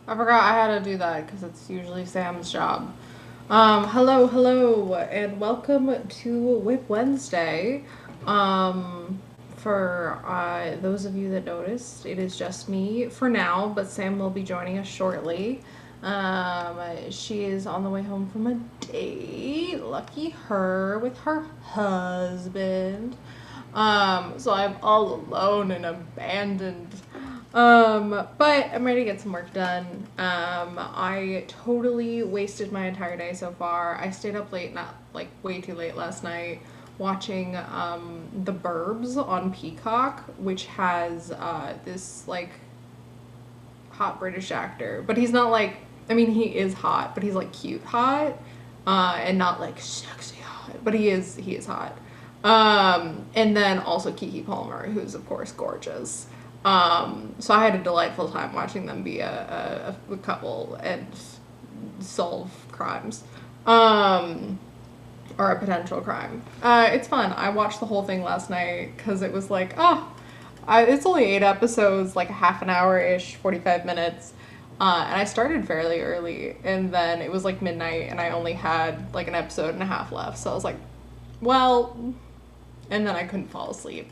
I forgot I had to do that because it's usually Sam's job. Hello, and welcome to WIP Wednesday. For those of you that noticed, it is just me for now, but Sam will be joining us shortly. She is on the way home from a date. Lucky her with her husband. So I'm all alone and abandoned. But I'm ready to get some work done. I totally wasted my entire day so far. I stayed up late, not like way too late last night, watching The Burbs on Peacock, which has this like hot British actor. But he's not like, I mean, he is hot, but he's like cute hot, and not like sexy hot. But he is hot. And then also Keke Palmer, who's of course gorgeous. So I had a delightful time watching them be a couple and solve crimes. Or a potential crime. It's fun. I watched the whole thing last night because it was like, it's only 8 episodes, like a half an hour-ish, 45 minutes. And I started fairly early, and then it was like midnight, and I only had like an episode and a half left. So I was like, well, and then I couldn't fall asleep.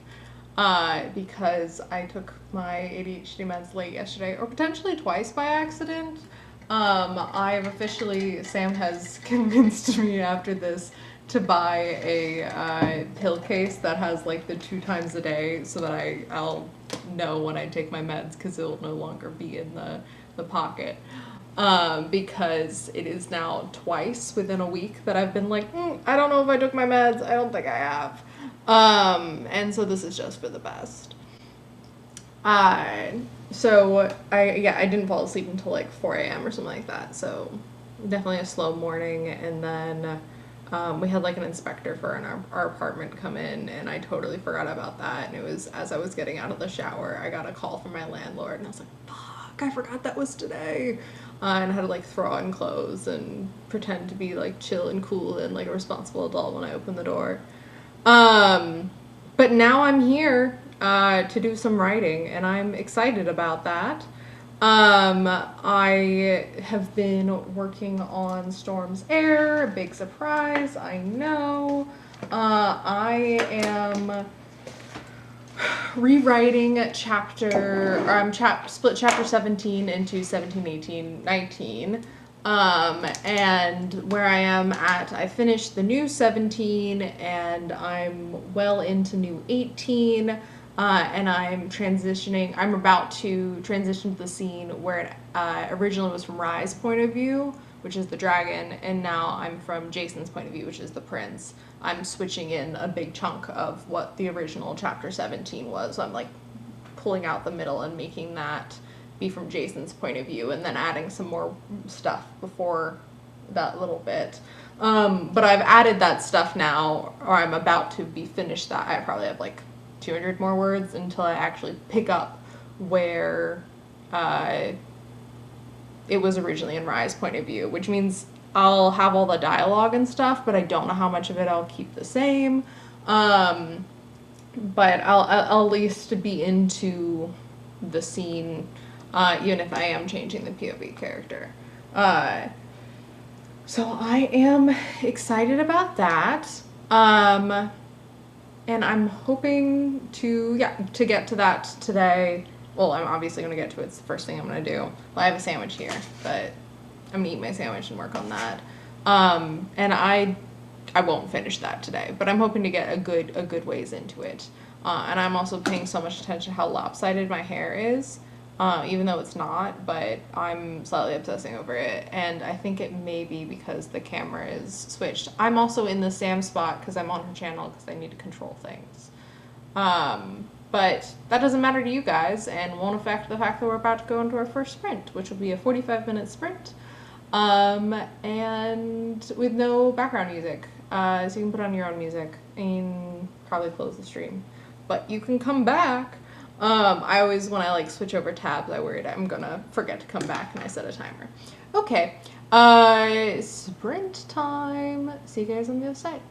Because I took my ADHD meds late yesterday, or potentially twice by accident. Sam has convinced me after this to buy a pill case that has like the 2 times a day so that I'll know when I take my meds because it'll no longer be in the pocket. Because it is now twice within a week that I've been like, I don't know if I took my meds. I don't think I have. And so this is just for the best. So I didn't fall asleep until like 4 a.m. or something like that. So definitely a slow morning. And then we had like an inspector for our apartment come in, and I totally forgot about that. And it was as I was getting out of the shower, I got a call from my landlord, and I was like, fuck, I forgot that was today. And I had to like throw on clothes and pretend to be like chill and cool and like a responsible adult when I opened the door. But now I'm here to do some writing, and I'm excited about that. I have been working on Storm's Heir, a big surprise, I know. I am rewriting split chapter 17 into 17, 18, 19. And where I am at, I finished the new 17 and I'm well into new 18. And I'm about to transition to the scene where it originally was from Rye's point of view, which is the dragon, and now I'm from Jason's point of view, which is the prince. I'm switching in a big chunk of what the original chapter 17 was. I'm like pulling out the middle and making that be from Jason's point of view, and then adding some more stuff before that little bit. But I've added that stuff now, or I'm about to be finished that. I probably have like 200 more words until I actually pick up where it was originally in Rye's point of view, which means I'll have all the dialogue and stuff, but I don't know how much of it I'll keep the same. But I'll at least be into the scene, even if I am changing the POV character. So I am excited about that. And I'm hoping to get to that today. Well, I'm obviously going to get to it. It's the first thing I'm going to do. Well, I have a sandwich here, but I'm going to eat my sandwich and work on that. And I won't finish that today, but I'm hoping to get a good ways into it. And I'm also paying so much attention to how lopsided my hair is, even though it's not, but I'm slightly obsessing over it. And I think it may be because the camera is switched. I'm also in the Sam spot because I'm on her channel because I need to control things. But that doesn't matter to you guys and won't affect the fact that we're about to go into our first sprint, which will be a 45-minute sprint. And with no background music. So you can put on your own music and probably close the stream. But you can come back. I always, when I like switch over tabs, I worried I'm gonna forget to come back, and I set a timer. Okay, sprint time. See you guys on the other side.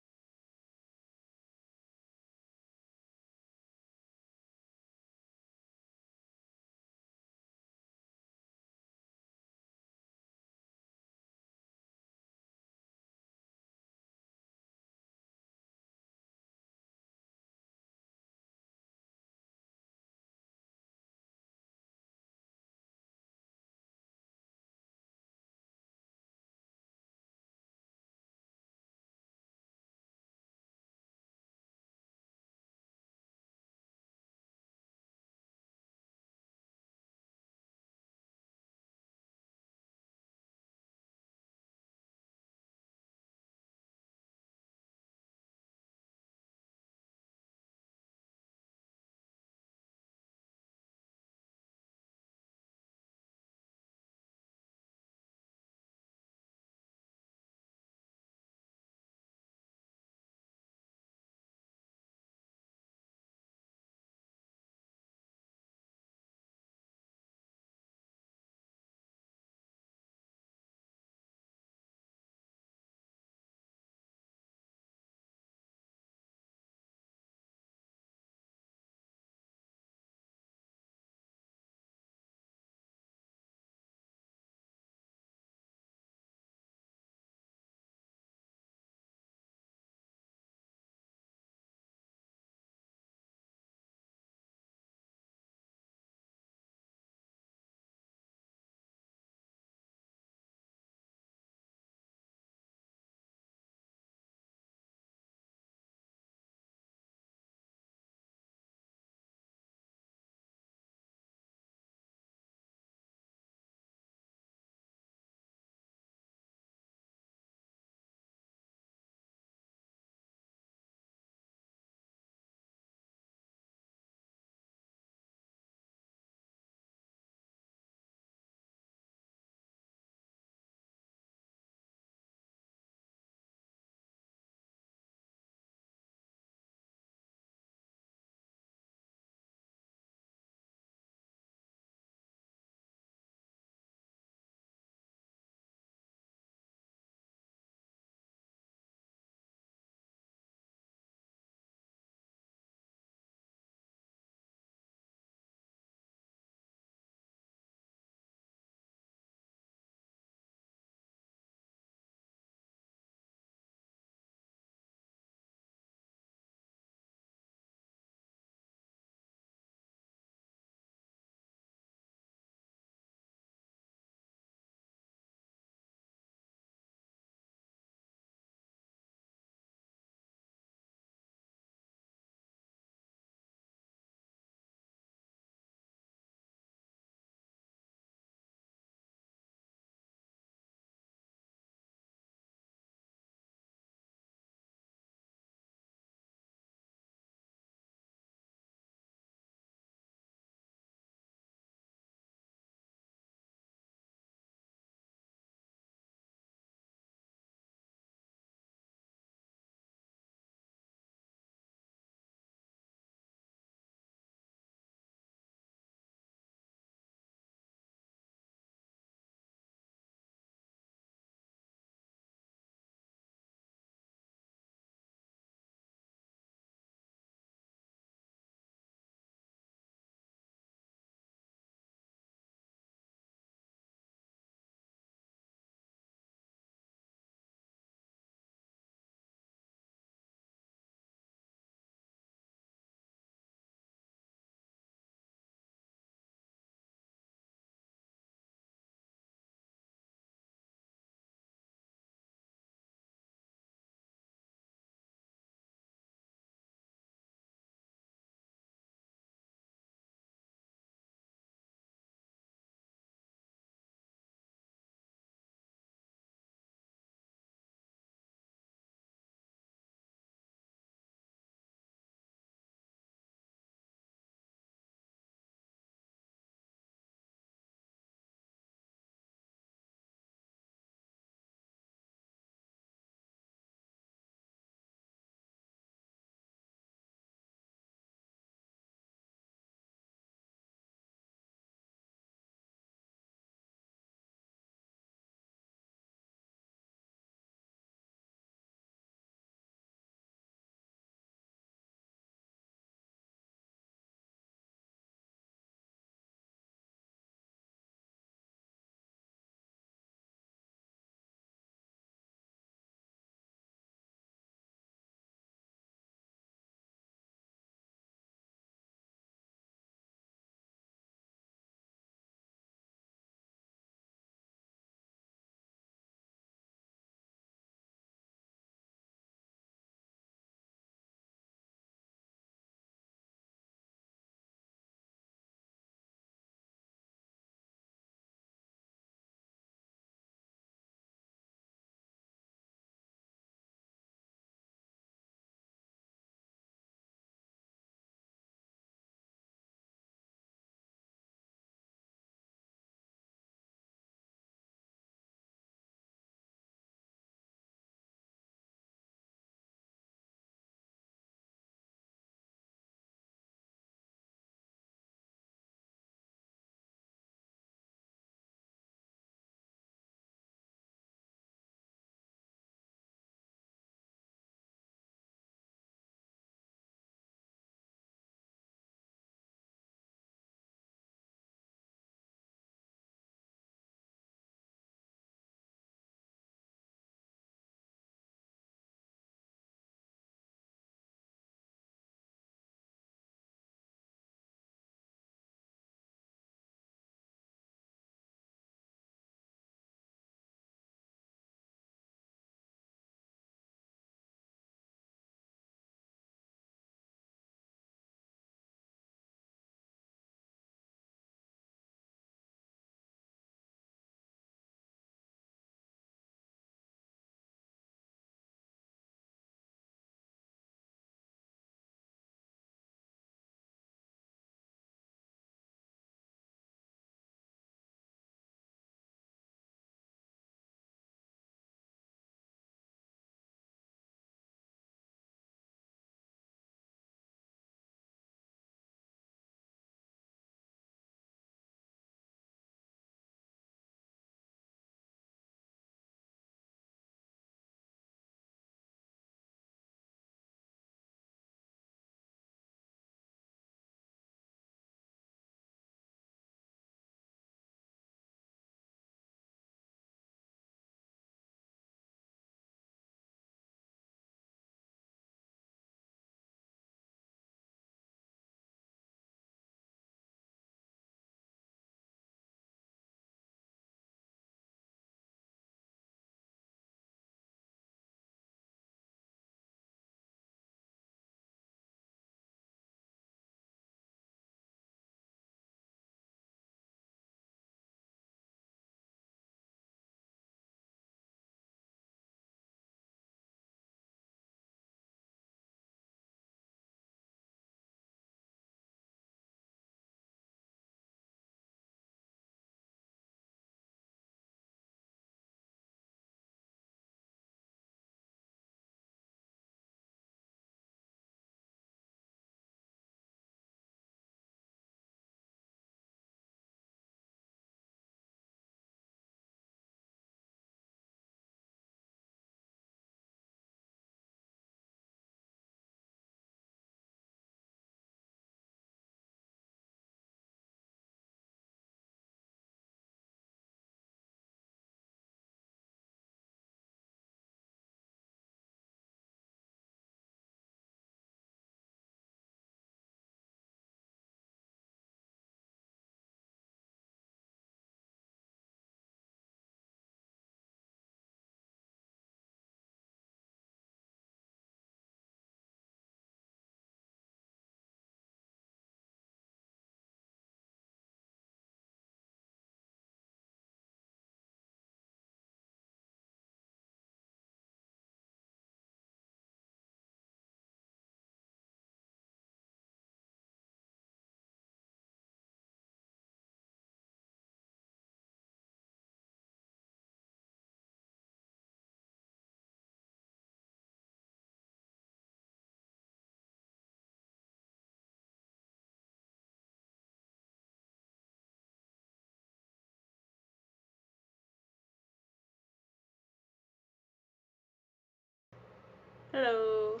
Hello.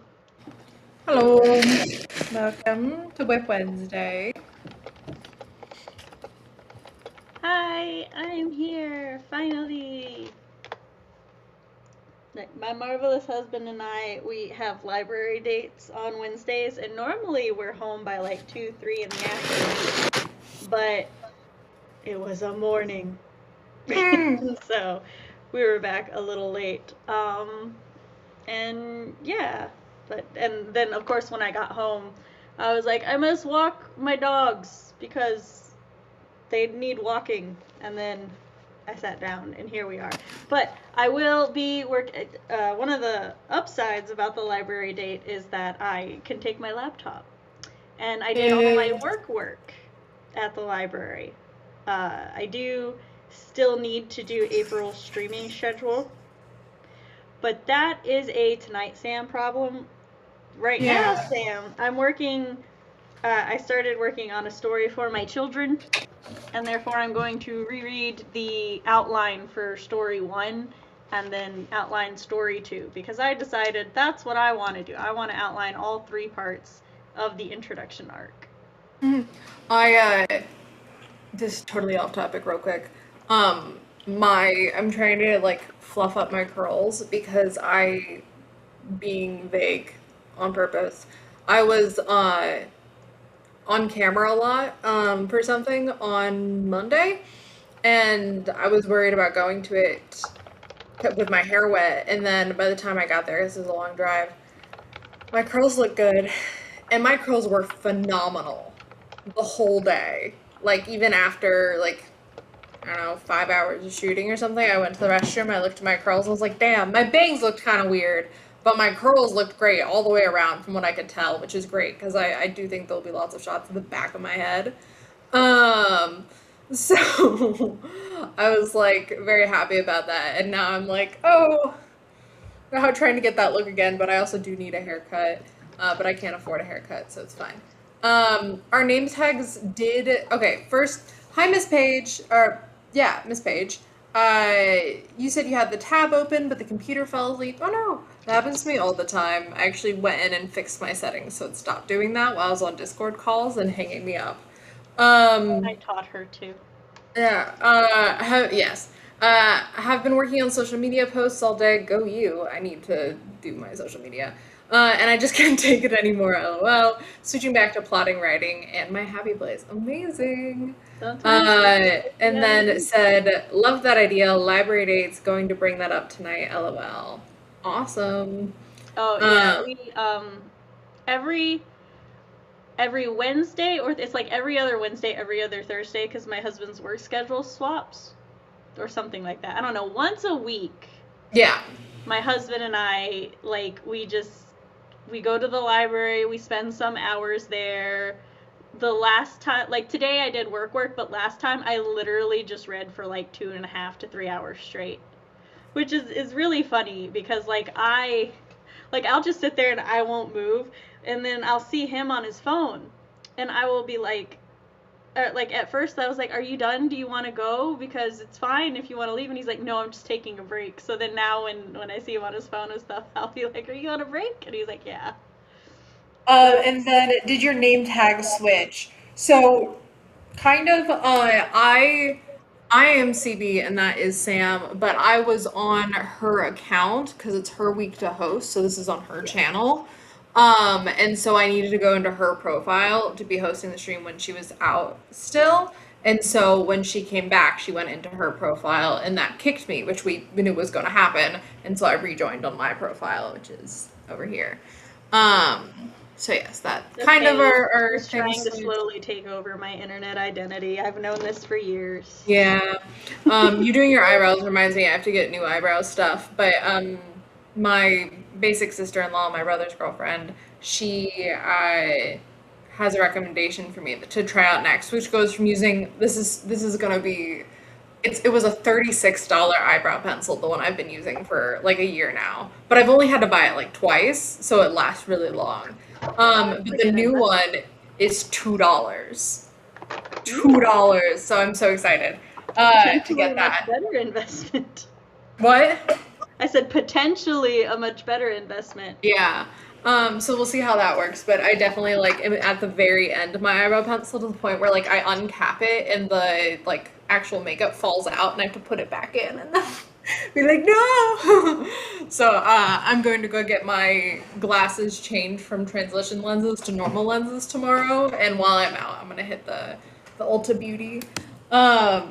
Hello. Welcome to WIP Wednesday. Hi, I'm here, finally. My marvelous husband and I, we have library dates on Wednesdays, and normally we're home by like 2, 3 in the afternoon. But it was a morning. So we were back a little late. And yeah, and then of course when I got home, I was like, I must walk my dogs because they need walking, and then I sat down, and here we are. But I will be one of the upsides about the library date is that I can take my laptop, and I did all my work at the library. I do still need to do April's streaming schedule, but that is a Tonight Sam problem. Right now, Sam, I'm working. I started working on a story for my children, and therefore I'm going to reread the outline for story 1 and then outline story 2, because I decided that's what I want to do. I want to outline all 3 parts of the introduction arc. This is totally off topic real quick. I'm trying to like fluff up my curls because being vague on purpose, I was on camera a lot for something on Monday, and I was worried about going to it with my hair wet, and then by the time I got there, this is a long drive, my curls look good, and my curls were phenomenal the whole day. Like, even after, like, I don't know, 5 hours of shooting or something, I went to the restroom, I looked at my curls, and I was like, damn, my bangs looked kind of weird, but my curls looked great all the way around from what I could tell, which is great, because I do think there'll be lots of shots of the back of my head. So I was like very happy about that, and now I'm like, oh, now I'm trying to get that look again, but I also do need a haircut, but I can't afford a haircut, so it's fine. Our name tags did, okay, first, hi Miss Page, or, yeah, Miss Page. You said you had the tab open, but the computer fell asleep. Oh no, that happens to me all the time. I actually went in and fixed my settings, so it stopped doing that while I was on Discord calls and hanging me up. I taught her to. Yeah, yes. Have been working on social media posts all day. Go you. I need to do my social media. And I just can't take it anymore, lol. Switching back to plotting, writing, and my happy place. Amazing. And then it said, love that idea. Library dates, going to bring that up tonight, lol. Awesome. Oh, yeah, we, every Wednesday, or it's like every other Wednesday, every other Thursday, because my husband's work schedule swaps, or something like that. I don't know, once a week. Yeah. My husband and I, like, we go to the library, we spend some hours there. The last time, like today I did work, but last time I literally just read for like 2.5 to 3 hours straight. Which is really funny because I'll just sit there and I won't move, and then I'll see him on his phone, and I will be like at first I was like, are you done? Do you want to go? Because it's fine if you want to leave. And he's like, no, I'm just taking a break. So then now when I see him on his phone and stuff, I'll be like, are you on a break? And he's like, yeah. And then did your name tag switch? So kind of I am CB and that is Sam, but I was on her account because it's her week to host, so this is on her channel. And so I needed to go into her profile to be hosting the stream when she was out still. And so when she came back, she went into her profile and that kicked me, which we knew was going to happen. And so I rejoined on my profile, which is over here. So yes, that kind of our trying to slowly take over my internet identity. I've known this for years. Yeah. You doing your eyebrows reminds me I have to get new eyebrow stuff. But my basic sister-in-law, my brother's girlfriend, she has a recommendation for me to try out next, which goes from using this is gonna be it was a $36 eyebrow pencil, the one I've been using for like a year now. But I've only had to buy it like twice, so it lasts really long. But the new one is $2. $2. So I'm so excited to get that. Better investment. What? I said potentially a much better investment. Yeah. So we'll see how that works, but I definitely like am at the very end of my eyebrow pencil to the point where like I uncap it and the like actual makeup falls out and I have to put it back in and then be like, no. So I'm going to go get my glasses changed from transition lenses to normal lenses tomorrow, and while I'm out, I'm gonna hit the Ulta Beauty. But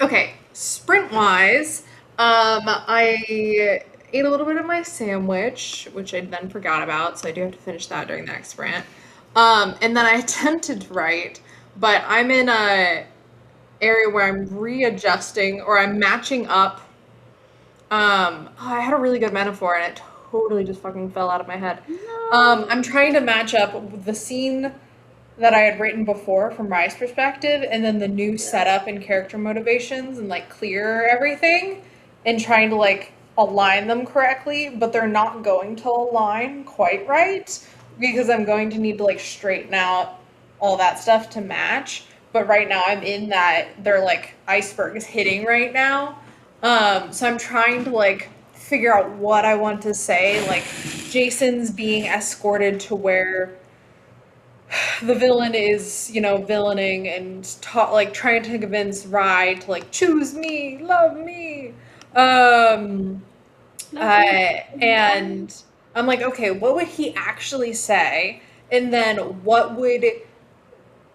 okay, sprint wise, I ate a little bit of my sandwich, which I then forgot about, so I do have to finish that during the next sprint. And then I attempted to write, but I'm in a area where I'm readjusting or I'm matching up. I had a really good metaphor and it totally just fucking fell out of my head. No. I'm trying to match up the scene that I had written before from Rye's perspective, and then the new setup and character motivations and like clear everything, and trying to like align them correctly, but they're not going to align quite right because I'm going to need to like straighten out all that stuff to match. But right now I'm in that they're like icebergs hitting right now. So I'm trying to like figure out what I want to say. Like Jason's being escorted to where the villain is, you know, villaining and like trying to convince Rye to like choose me, love me. And I'm like, okay, what would he actually say? And then what would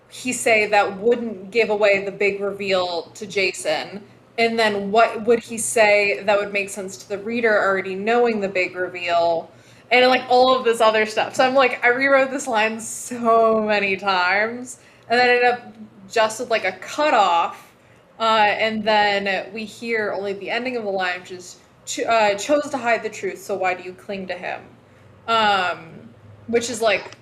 he say that wouldn't give away the big reveal to Jason? And then what would he say that would make sense to the reader already knowing the big reveal? And like all of this other stuff. So I'm like, I rewrote this line so many times, and then I ended up just with like a cutoff. And then we hear only the ending of the line, which is chose to hide the truth, so why do you cling to him? Which is like,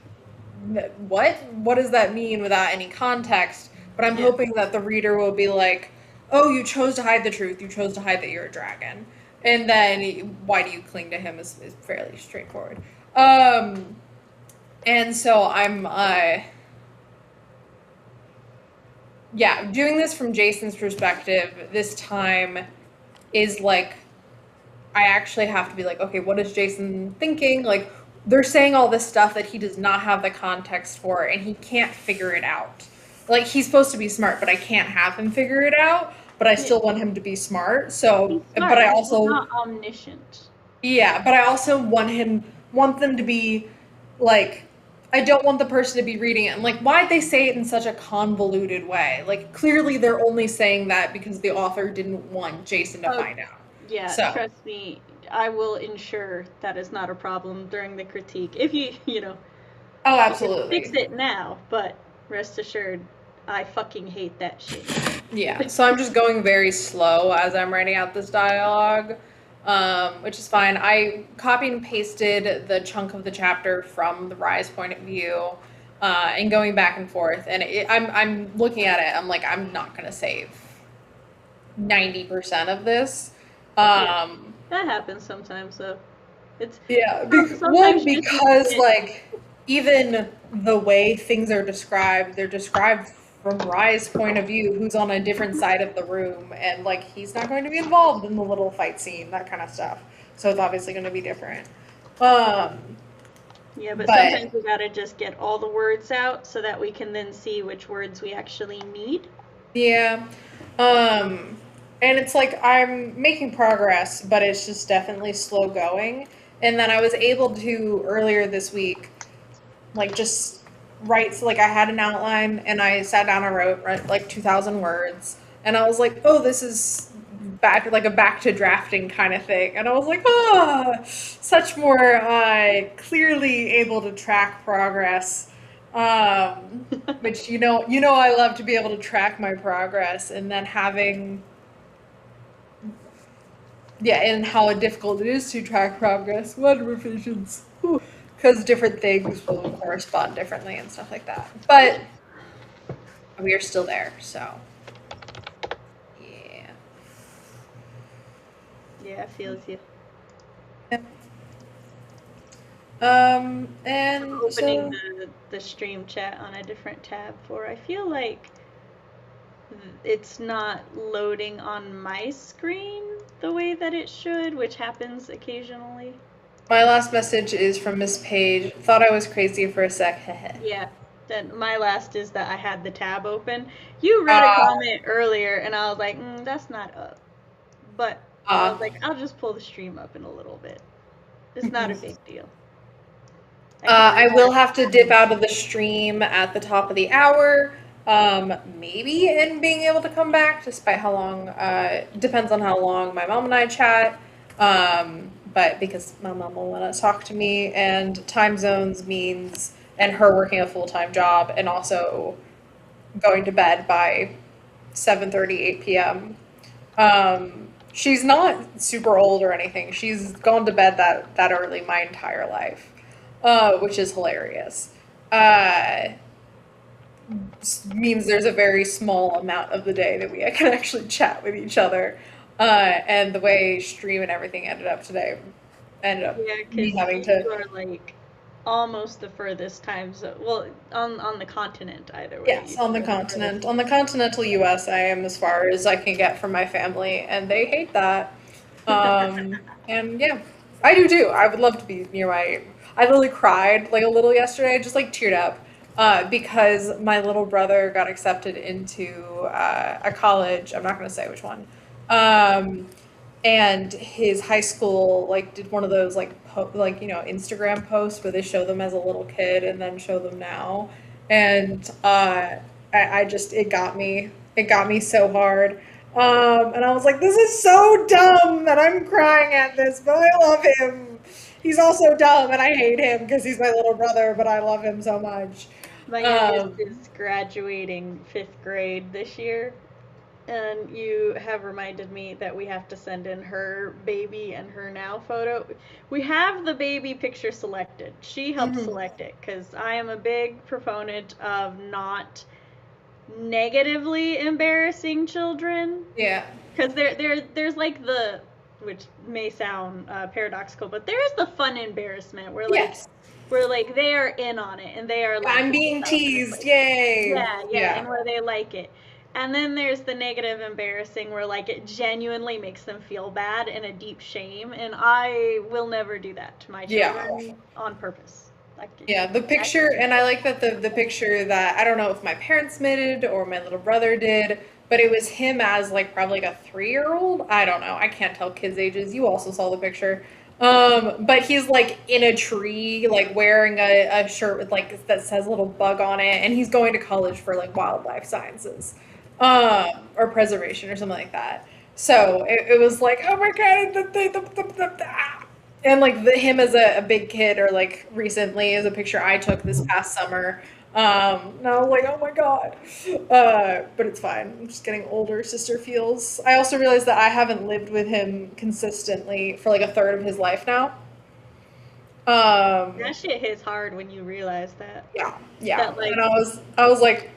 what? What does that mean without any context? But I'm hoping that the reader will be like, oh, you chose to hide the truth. You chose to hide that you're a dragon. And then why do you cling to him is fairly straightforward. And so I'm, doing this from Jason's perspective this time is like, I actually have to be like, okay, what is Jason thinking? Like, they're saying all this stuff that he does not have the context for, and he can't figure it out. Like, he's supposed to be smart, but I can't have him figure it out. But I still want him to be smart. So, smart, but I also he's not omniscient. Yeah, but I also want them to be like, I don't want the person to be reading it and like, why'd they say it in such a convoluted way? Like, clearly they're only saying that because the author didn't want Jason to find out. Yeah, So. Trust me, I will ensure that is not a problem during the critique. If you know. Oh, absolutely. Fix it now, but rest assured, I fucking hate that shit. Yeah, so I'm just going very slow as I'm writing out this dialogue, which is fine. I copied and pasted the chunk of the chapter from the Rise point of view, and going back and forth. And I'm looking at it. I'm like, I'm not gonna save 90% of this. That happens sometimes, though. It's because like even the way things are described, they're described from Rye's point of view, who's on a different side of the room, and like he's not going to be involved in the little fight scene, that kind of stuff. So it's obviously going to be different. But sometimes we gotta just get all the words out so that we can then see which words we actually need. Yeah. And it's like I'm making progress, but it's just definitely slow going. And then I was able to earlier this week, like just write. So like I had an outline and I sat down and wrote like 2,000 words, and I was like, oh, this is back to drafting kind of thing. And I was like, such more clearly able to track progress. Which you know I love to be able to track my progress, and then having and how difficult it is to track progress. What revisions? Because different things will correspond differently and stuff like that. But we are still there, so yeah. Yeah, it feels you. Yep. And opening the stream chat on a different tab I feel like it's not loading on my screen the way that it should, which happens occasionally. My last message is from Miss Page. Thought I was crazy for a sec. Yeah. Then my last is that I had the tab open. You read a comment earlier, and I was like, that's not up. But I was like, I'll just pull the stream up in a little bit. It's not a big deal. I will have to dip out of the stream at the top of the hour. Maybe in being able to come back, despite how long, depends on how long my mom and I chat. But because my mom will want to talk to me, and time zones means, and her working a full-time job, and also going to bed by 7:30, 8 p.m. She's not super old or anything. She's gone to bed that early my entire life, which is hilarious. Means there's a very small amount of the day that we can actually chat with each other. And the way stream and everything ended up today, me having to. You are like almost the furthest time zone. Well, on the continent either way. Yes, on the continent. On the continental U.S., I am as far as I can get from my family, and they hate that. And yeah, I do too. I would love to be near my. I literally cried like a little yesterday, just like teared up. Because my little brother got accepted into a college. I'm not going to say which one. And his high school like did one of those like Instagram posts where they show them as a little kid and then show them now. And it got me so hard. And I was like, this is so dumb that I'm crying at this, but I love him. He's also dumb and I hate him because he's my little brother, but I love him so much. My youngest is graduating 5th grade this year, and you have reminded me that we have to send in her baby and her now photo. We have the baby picture selected. She helped select it because I am a big proponent of not negatively embarrassing children. Yeah. Because there's like which may sound paradoxical, but there's the fun embarrassment where like. Yes. Where like they are in on it and they are like I'm being teased, yay. Yeah, and where they like it. And then there's the negative embarrassing where like it genuinely makes them feel bad and a deep shame, and I will never do that to my children on purpose. The picture, and I like that the picture that I don't know if my parents made it or my little brother did, but it was him as like probably like a 3-year-old. I don't know. I can't tell kids' ages. You also saw the picture. But he's like in a tree, like wearing a shirt with like that says little bug on it, and he's going to college for like wildlife sciences, or preservation or something like that. So it was like, oh my god, and like him as a big kid, or like recently is a picture I took this past summer. And I was like, oh my god. But it's fine. I'm just getting older, sister feels. I also realized that I haven't lived with him consistently for like a third of his life now. That shit hits hard when you realize that. Yeah. That, like, and I was like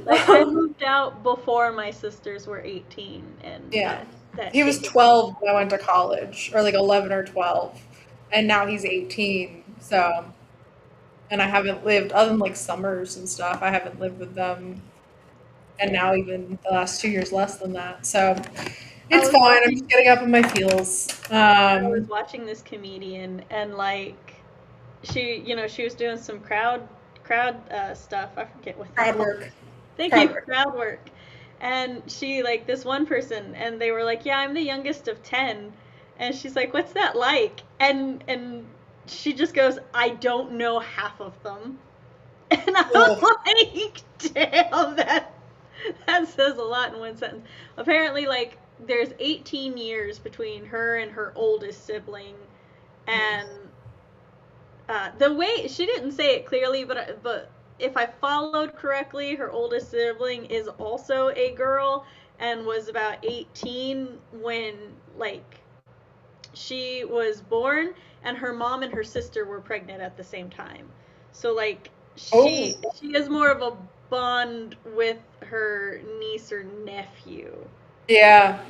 like I moved out before my sisters were 18, and he was 12 when I went to college, or like 11 or 12, and now he's 18. So. And I haven't lived, other than like summers and stuff, I haven't lived with them. And now even the last 2 years less than that. So it's fine. I'm just getting up in my feels. I was watching this comedian, and like she was doing some crowd stuff. I forget what. Crowd work. Thank you, crowd work. And she, like, this one person, and they were like, yeah, I'm the youngest of 10. And she's like, what's that like? And she just goes, I don't know half of them. And I was like, damn, that says a lot in one sentence. Apparently, like, there's 18 years between her and her oldest sibling. And the way, she didn't say it clearly, but if I followed correctly, her oldest sibling is also a girl and was about 18 when, like, she was born, and her mom and her sister were pregnant at the same time. So, like, she has more of a bond with her niece or nephew. Yeah.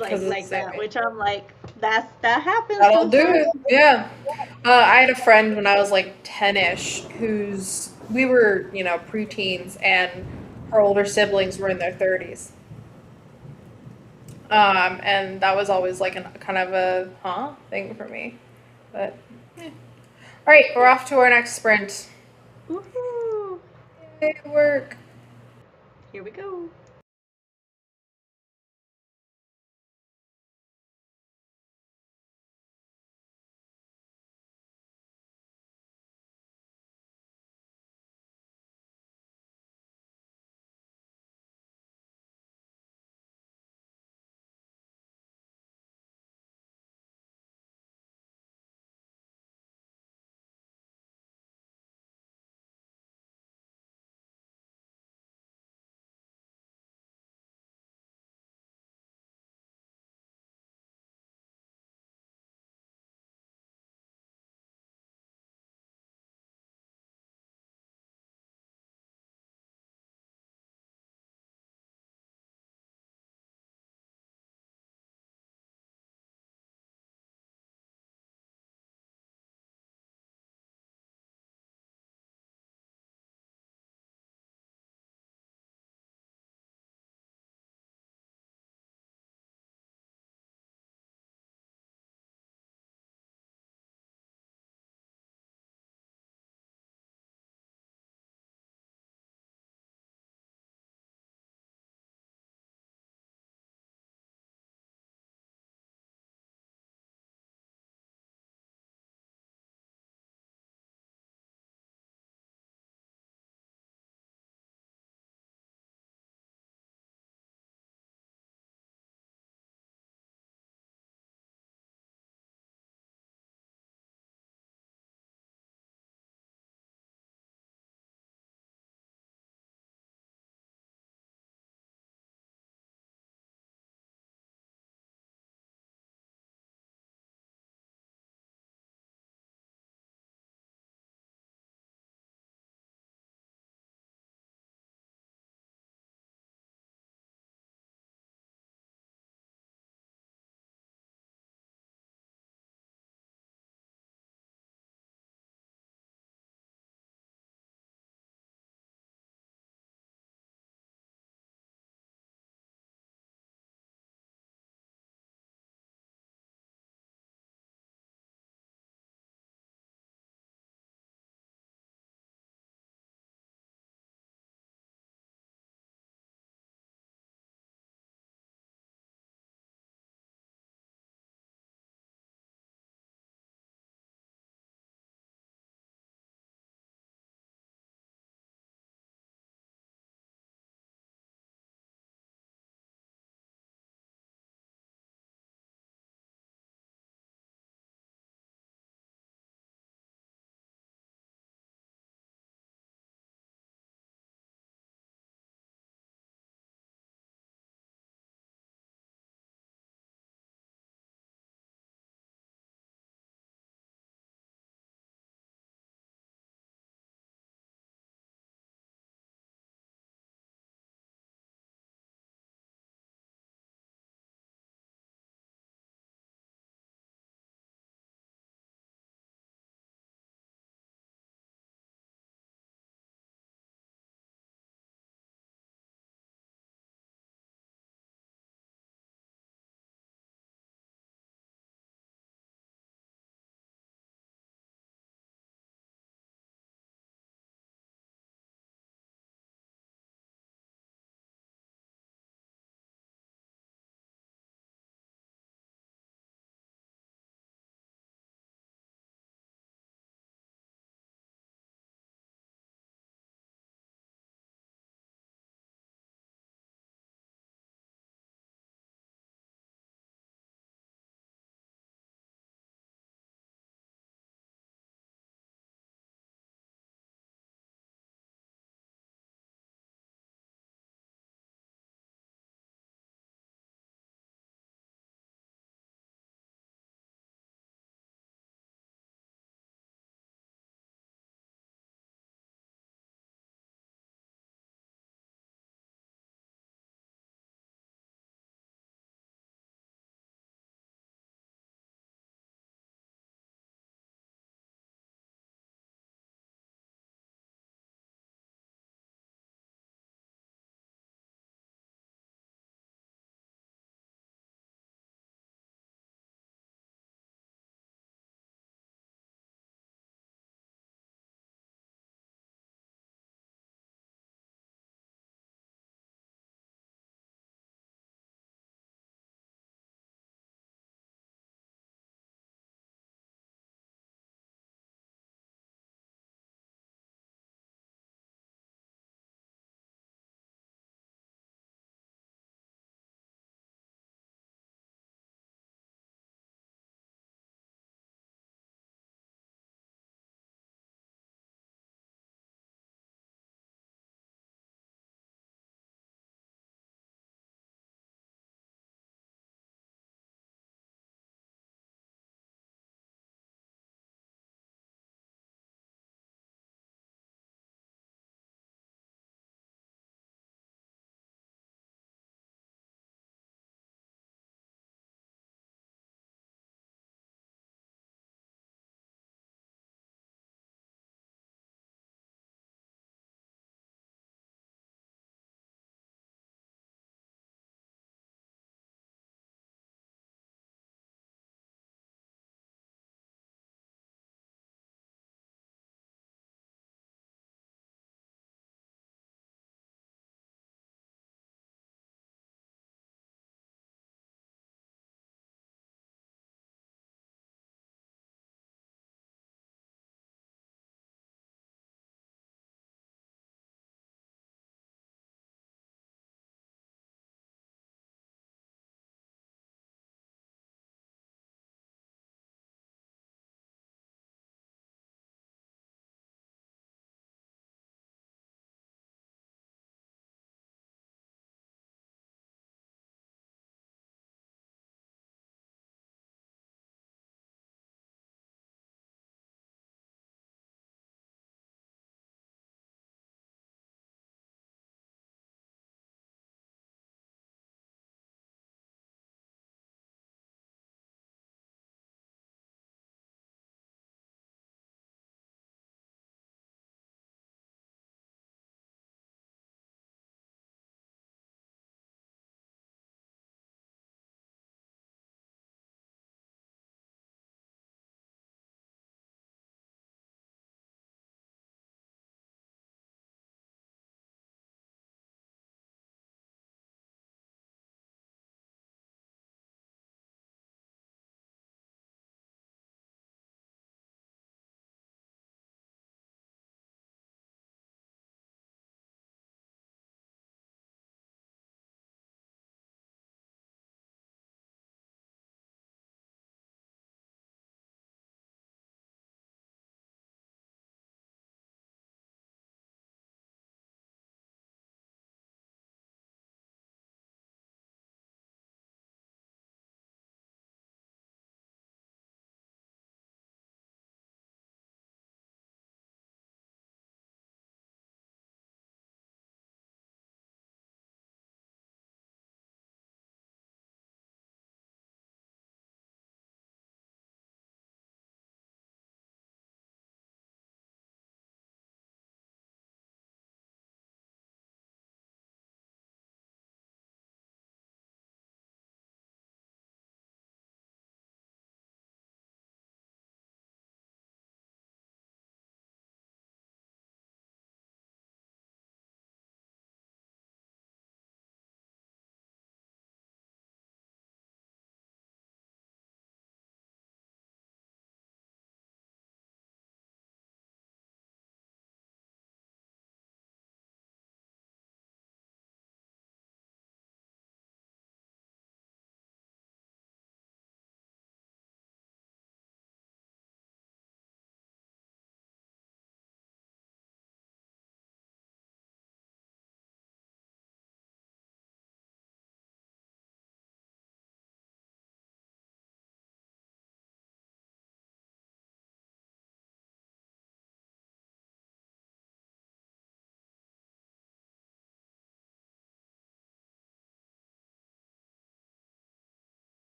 Like that, which I'm like, that happens. That'll do it. Yeah. I had a friend when I was like 10-ish we were, preteens, and her older siblings were in their 30s. And that was always like kind of a thing for me. But yeah. All right, we're off to our next sprint. Woohoo! Yay, work. Here we go.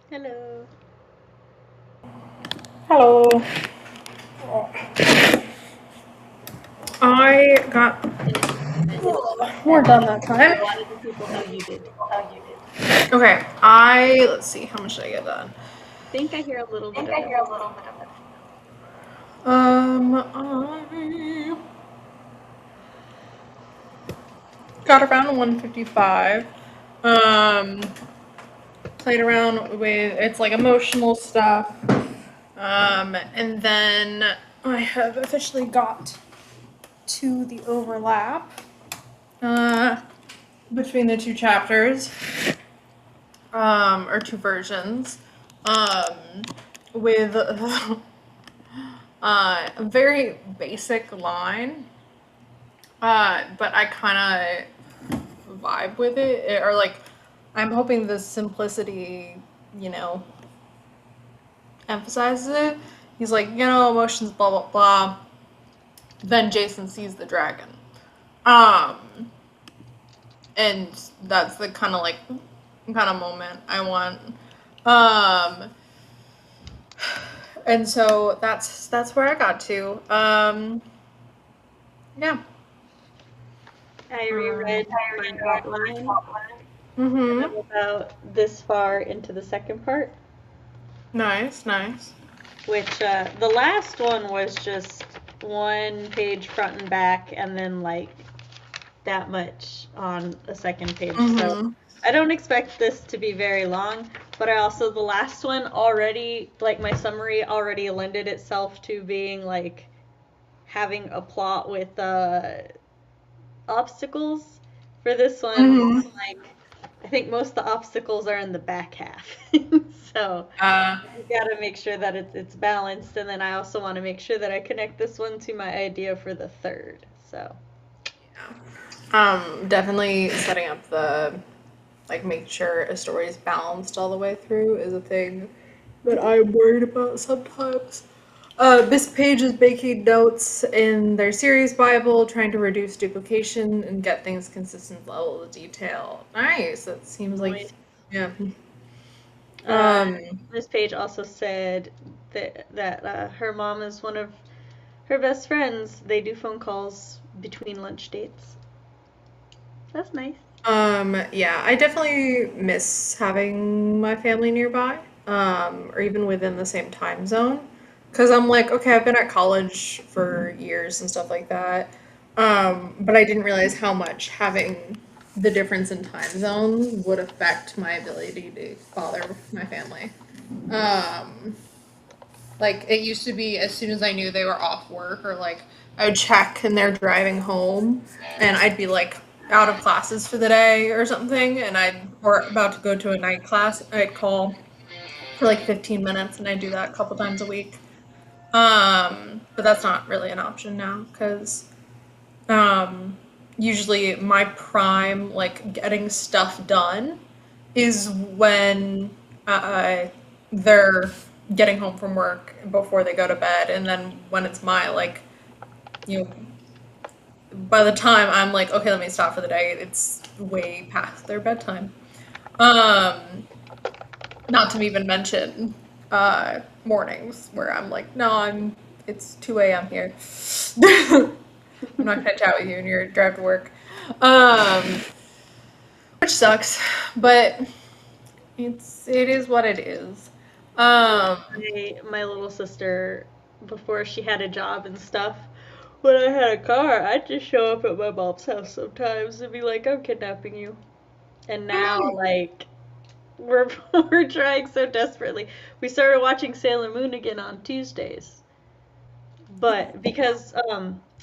Hello. Hello. I got more done that time. A lot of the people how you did. Okay, let's see, how much did I get done? I think I hear a little bit of it. I got around 155. Played around with, it's like emotional stuff. And then I have officially got to the overlap between the two chapters, or two versions, with a very basic line, but I kind of vibe with it, or like, I'm hoping the simplicity, emphasizes it. He's like, emotions, blah, blah, blah. Then Jason sees the dragon. And that's the kind of moment I want. And so that's where I got to. Yeah. I reread my outline. Mm-hmm. I'm about this far into the second part. Nice. Which the last one was just one page front and back, and then like that much on a second page. Mm-hmm. So I don't expect this to be very long, but I also, the last one already, like my summary already lended itself to being like having a plot with obstacles. For this one, like I think most of the obstacles are in the back half. So you gotta make sure that it's balanced, and then I also want to make sure that I connect this one to my idea for the third. So definitely setting up make sure a story is balanced all the way through is a thing that I'm worried about sometimes. This page is making notes in their series Bible, trying to reduce duplication and get things consistent level of detail. Nice. That seems like, yeah. This page also said that her mom is one of her best friends. They do phone calls between lunch dates. That's nice. Yeah, I definitely miss having my family nearby, or even within the same time zone. Because I'm like, okay, I've been at college for years and stuff like that. But I didn't realize how much having the difference in time zone would affect my ability to bother my family. Like, it used to be as soon as I knew they were off work, or like I would check and they're driving home, and I'd be like out of classes for the day or something, and or about to go to a night class, I'd call for like 15 minutes, and I do that a couple times a week. But that's not really an option now, because usually my prime, like, getting stuff done is when they're getting home from work before they go to bed, and then when it's my, like, you know, by the time I'm like, okay, let me stop for the day, it's way past their bedtime. Not to even mention mornings where I'm like, no, it's 2 a.m. here. I'm not gonna chat with you and you're drive to work. Which sucks, but it is what it is. My little sister, before she had a job and stuff, when I had a car, I'd just show up at my mom's house sometimes and be like, I'm kidnapping you. And now, like, we're we're trying so desperately. We started watching Sailor Moon again on Tuesdays. But because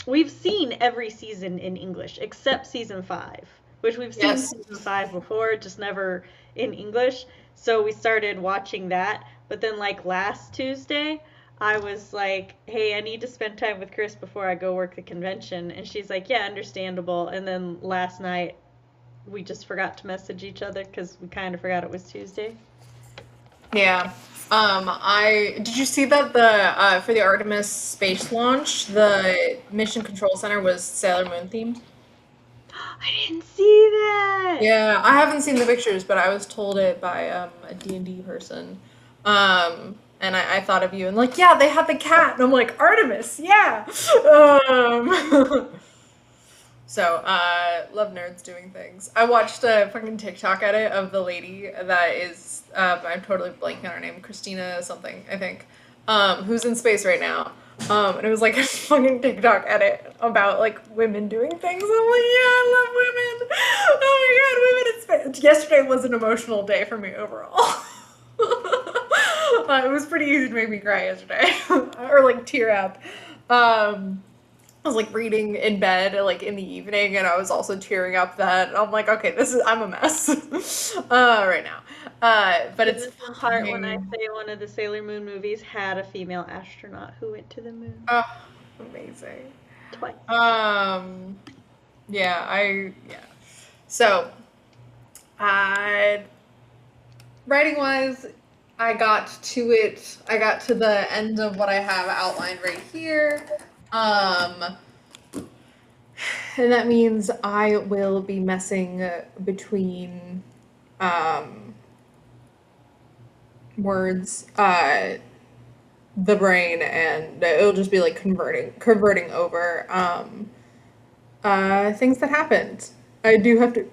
we've seen every season in English except season 5, which we've seen Yes. season 5 before, just never in English. So we started watching that. But then, like last Tuesday, I was like, hey, I need to spend time with Chris before I go work the convention. And she's like, yeah, understandable. And then last night, we just forgot to message each other because we kind of forgot it was Tuesday. Yeah. Did you see that for the Artemis space launch, the mission control center was Sailor Moon themed? I didn't see that. Yeah, I haven't seen the pictures, but I was told it by a D&D person. And I thought of you and like, yeah, they had the cat. And I'm like, Artemis, yeah. So, love nerds doing things. I watched a fucking TikTok edit of the lady that is, I'm totally blanking on her name, Christina something, I think, who's in space right now. And it was like a fucking TikTok edit about like women doing things. I'm like, yeah, I love women. Oh my god, women in space. Yesterday was an emotional day for me overall. It was pretty easy to make me cry yesterday, or like tear up. I was like reading in bed like in the evening, and I was also tearing up. That I'm like, okay, I'm a mess right now. But This it's is the part when I fine. say one of the Sailor Moon movies had a female astronaut who went to the moon Oh, amazing. twice. Um, yeah. So, uh, writing wise, I got to it. I got to the end of what I have outlined right here. Um, and that means I will be messing between um, words, the brain, and it'll just be like converting over things that happened. I do have to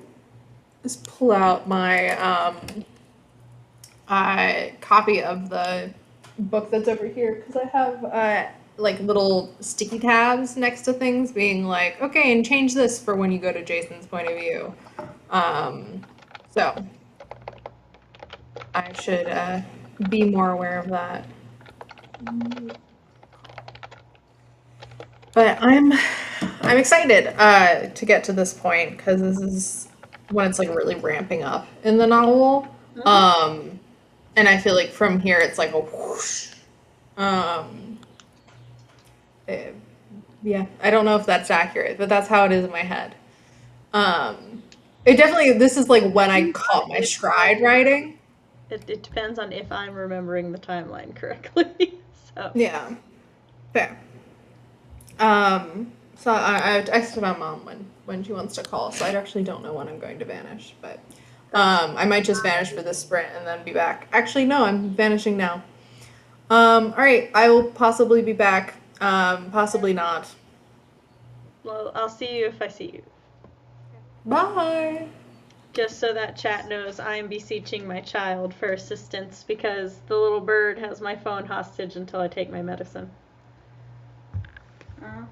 just pull out my copy of the book that's over here because I have like little sticky tabs next to things being like, okay, and change this for when you go to Jason's point of view. So I should be more aware of that. But I'm excited to get to this point because this is when it's like really ramping up in the novel. And I feel like from here it's like a whoosh. Um, eh, yeah, I don't know if that's accurate, but that's how it is in my head. It definitely, this is like when I caught my stride writing. It depends on if I'm remembering the timeline correctly. So Yeah, fair. So I texted my mom when she wants to call, so I actually don't know when I'm going to vanish, but I might just vanish for this sprint and then be back. Actually, no, I'm vanishing now. All right, I will possibly be back. Possibly not. well, I'll see you if I see you. Bye. Just so that chat knows, I am beseeching my child for assistance because the little bird has my phone hostage until I take my medicine.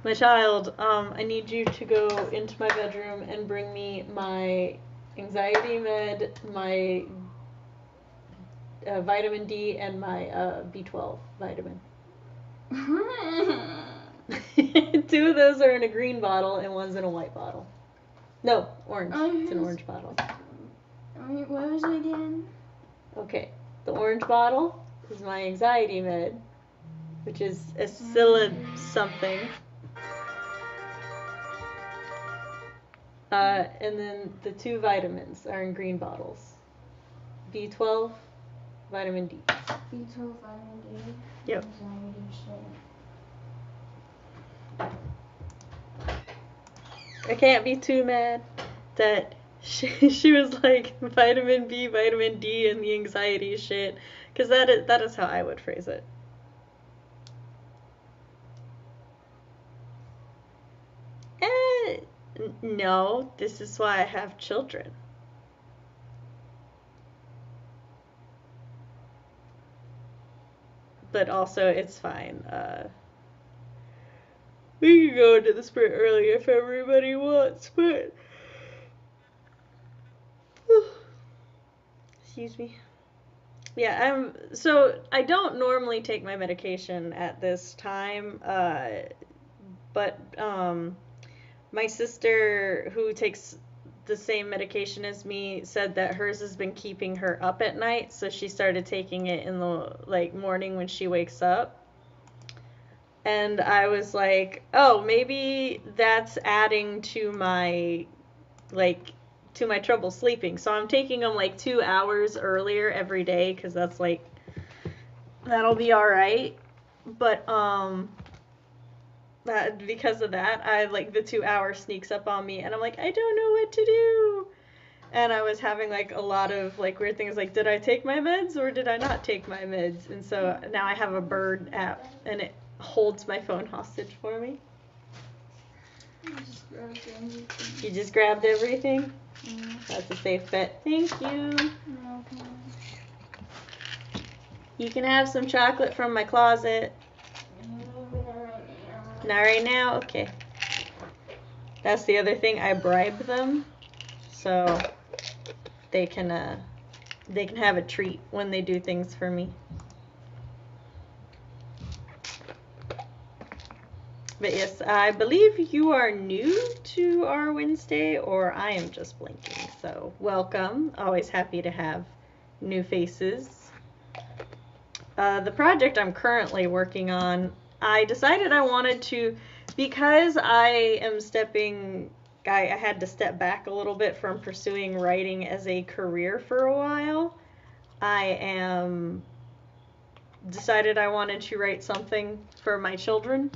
My child, I need you to go into my bedroom and bring me my anxiety med, my vitamin D, and my B12 vitamin. 2 of those are in a green bottle and one's in a white bottle. No, orange. It's an orange bottle. What was it again? Okay, the orange bottle is my anxiety med, which is Acilla something. And then the 2 vitamins are in green bottles. B12, vitamin D. B12, vitamin D. Yep. I can't be too mad that she was like vitamin B, vitamin D, and the anxiety shit, because that is how I would phrase it. No, this is why I have children. But also, it's fine. We can go into the sprint early if everybody wants, but... Excuse me. Yeah, so I don't normally take my medication at this time, but my sister, who takes the same medication as me, said that hers has been keeping her up at night, so she started taking it in the morning when she wakes up. And I was like, oh, maybe that's adding to my trouble sleeping. So I'm taking them 2 hours earlier every day because that'll be all right. But because of that, I the 2 hour sneaks up on me, and I'm like, I don't know what to do. And I was having like a lot of like weird things like, did I take my meds or did I not take my meds? And so now I have a bird app and it holds my phone hostage for me. I just grabbed everything. You just grabbed everything? Mm. That's a safe bet. Thank you. Okay. You can have some chocolate from my closet. Not right now? Okay. That's the other thing. I bribe them so they can have a treat when they do things for me. But yes, I believe you are new to our Wednesday, or I am just blinking. So welcome. Always happy to have new faces. The project I'm currently working on, I decided I wanted to, because I had to step back a little bit from pursuing writing as a career for a while. Decided I wanted to write something for my children,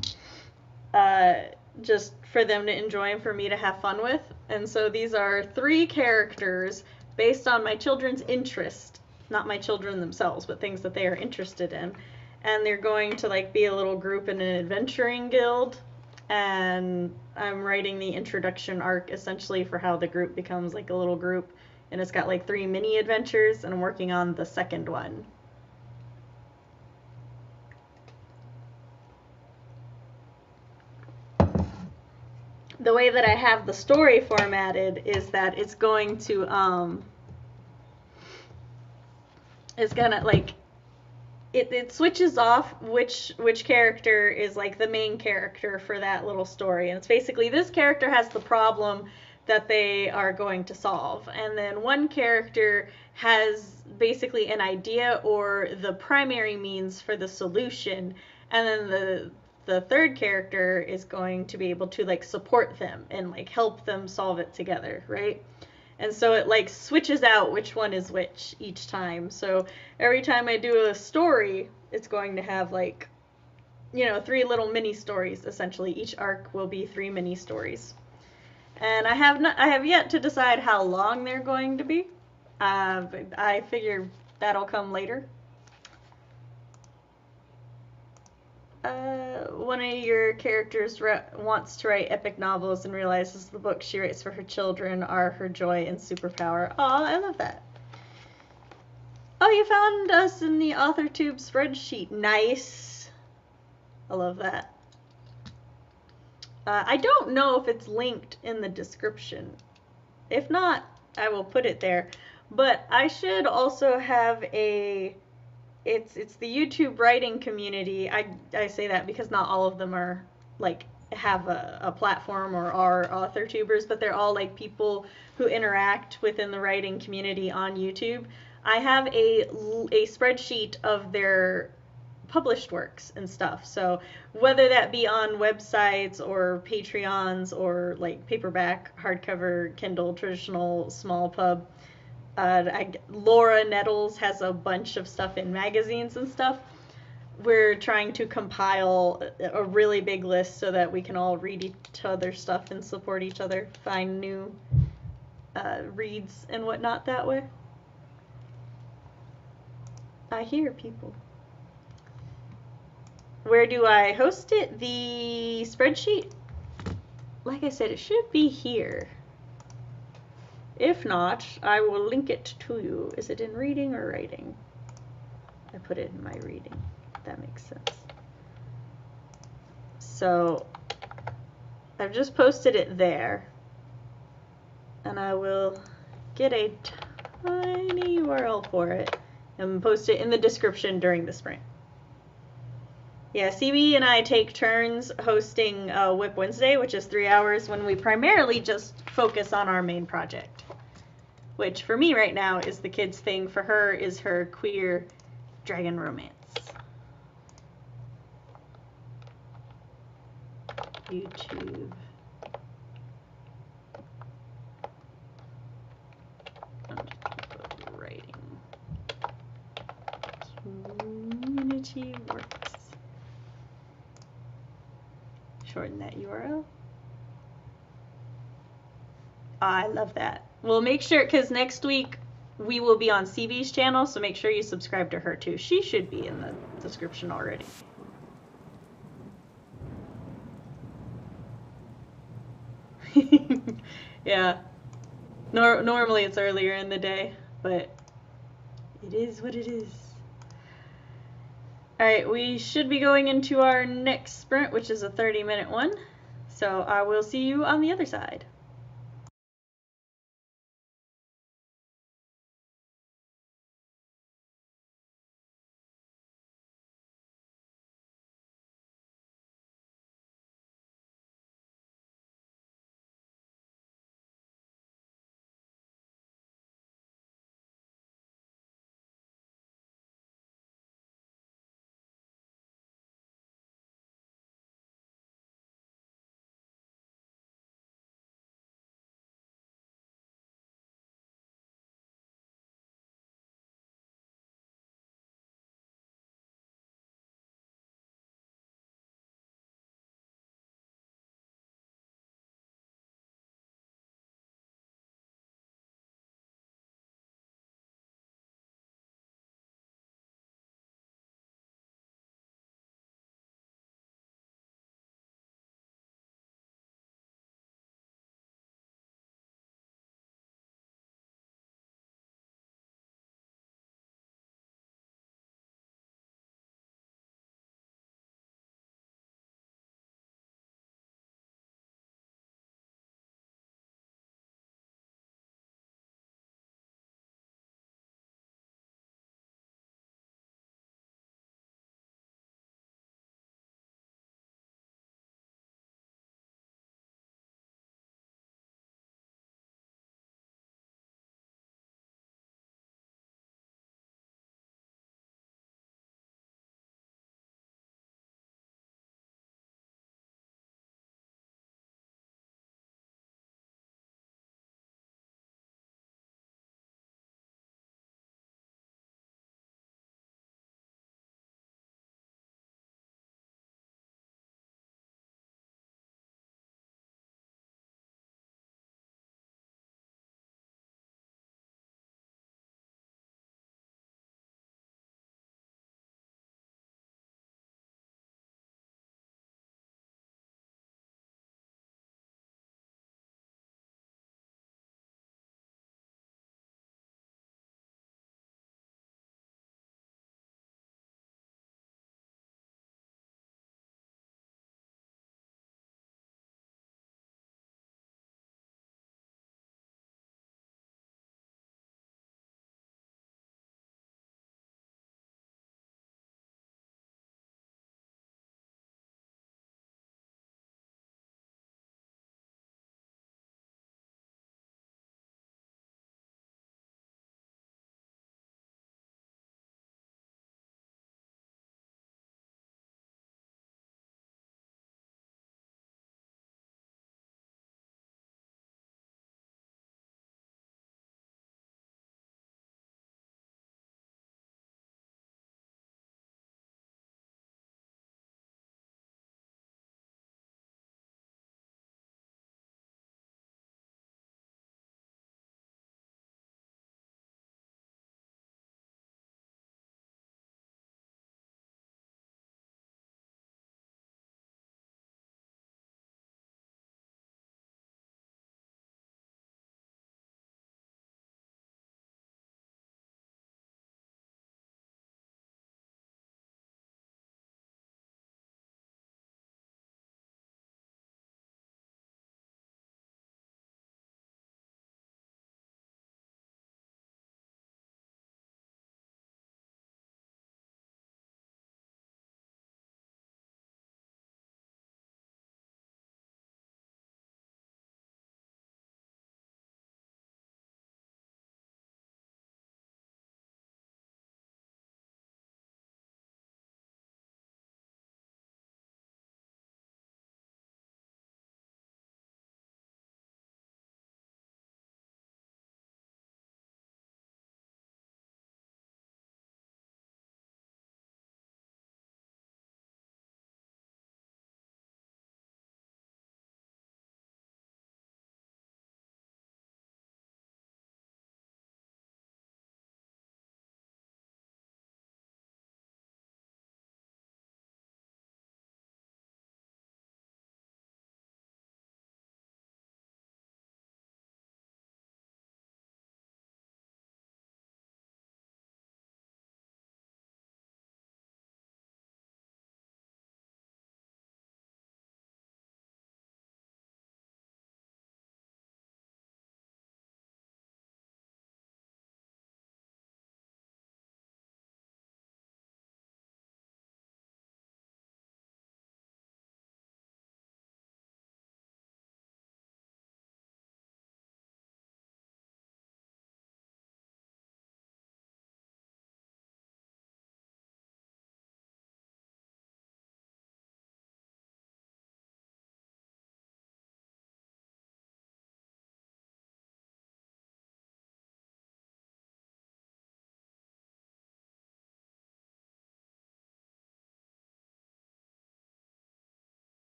just for them to enjoy and for me to have fun with. And so these are 3 characters based on my children's interest, not my children themselves, but things that they are interested in. And they're going to like be a little group in an adventuring guild. And I'm writing the introduction arc essentially for how the group becomes like a little group. And it's got like 3 mini adventures, and I'm working on the second one. The way that I have the story formatted is that it's going to it's gonna like it switches off which character is like the main character for that little story, and it's basically this character has the problem that they are going to solve, and then one character has basically an idea or the primary means for the solution, and then the third character is going to be able to like support them and like help them solve it together, right? And so it like switches out which one is which each time. So every time I do a story, it's going to have like, 3 little mini stories essentially. Each arc will be 3 mini stories. And I have yet to decide how long they're going to be. But I figure that'll come later. One of your characters wants to write epic novels and realizes the books she writes for her children are her joy and superpower. Aw, I love that. Oh, you found us in the AuthorTube spreadsheet. Nice. I love that. I don't know if it's linked in the description. If not, I will put it there. But I should also have a... It's the YouTube writing community. I say that because not all of them are like have a platform or are author tubers, but they're all like people who interact within the writing community on YouTube. I have a spreadsheet of their published works and stuff. So whether that be on websites or Patreons or like paperback, hardcover, Kindle, traditional, small pub. Laura Nettles has a bunch of stuff in magazines and stuff. We're trying to compile a really big list so that we can all read each other's stuff and support each other, find new reads and whatnot that way. I hear people. Where do I host it? The spreadsheet? Like I said, it should be here. If not, I will link it to you. Is it in reading or writing? I put it in my reading. That makes sense. So I've just posted it there. And I will get a tiny URL for it and post it in the description during the sprint. Yeah, CB and I take turns hosting WIP Wednesday, which is 3 hours when we primarily just focus on our main project. Which for me right now is the kids thing. For her is her queer dragon romance. YouTube. Writing. Community works. Shorten that URL. I love that. Well, make sure, because next week we will be on CB's channel, so make sure you subscribe to her too. She should be in the description already. Yeah. Normally it's earlier in the day, but it is what it is. Alright, we should be going into our next sprint, which is a 30-minute one. So I will see you on the other side.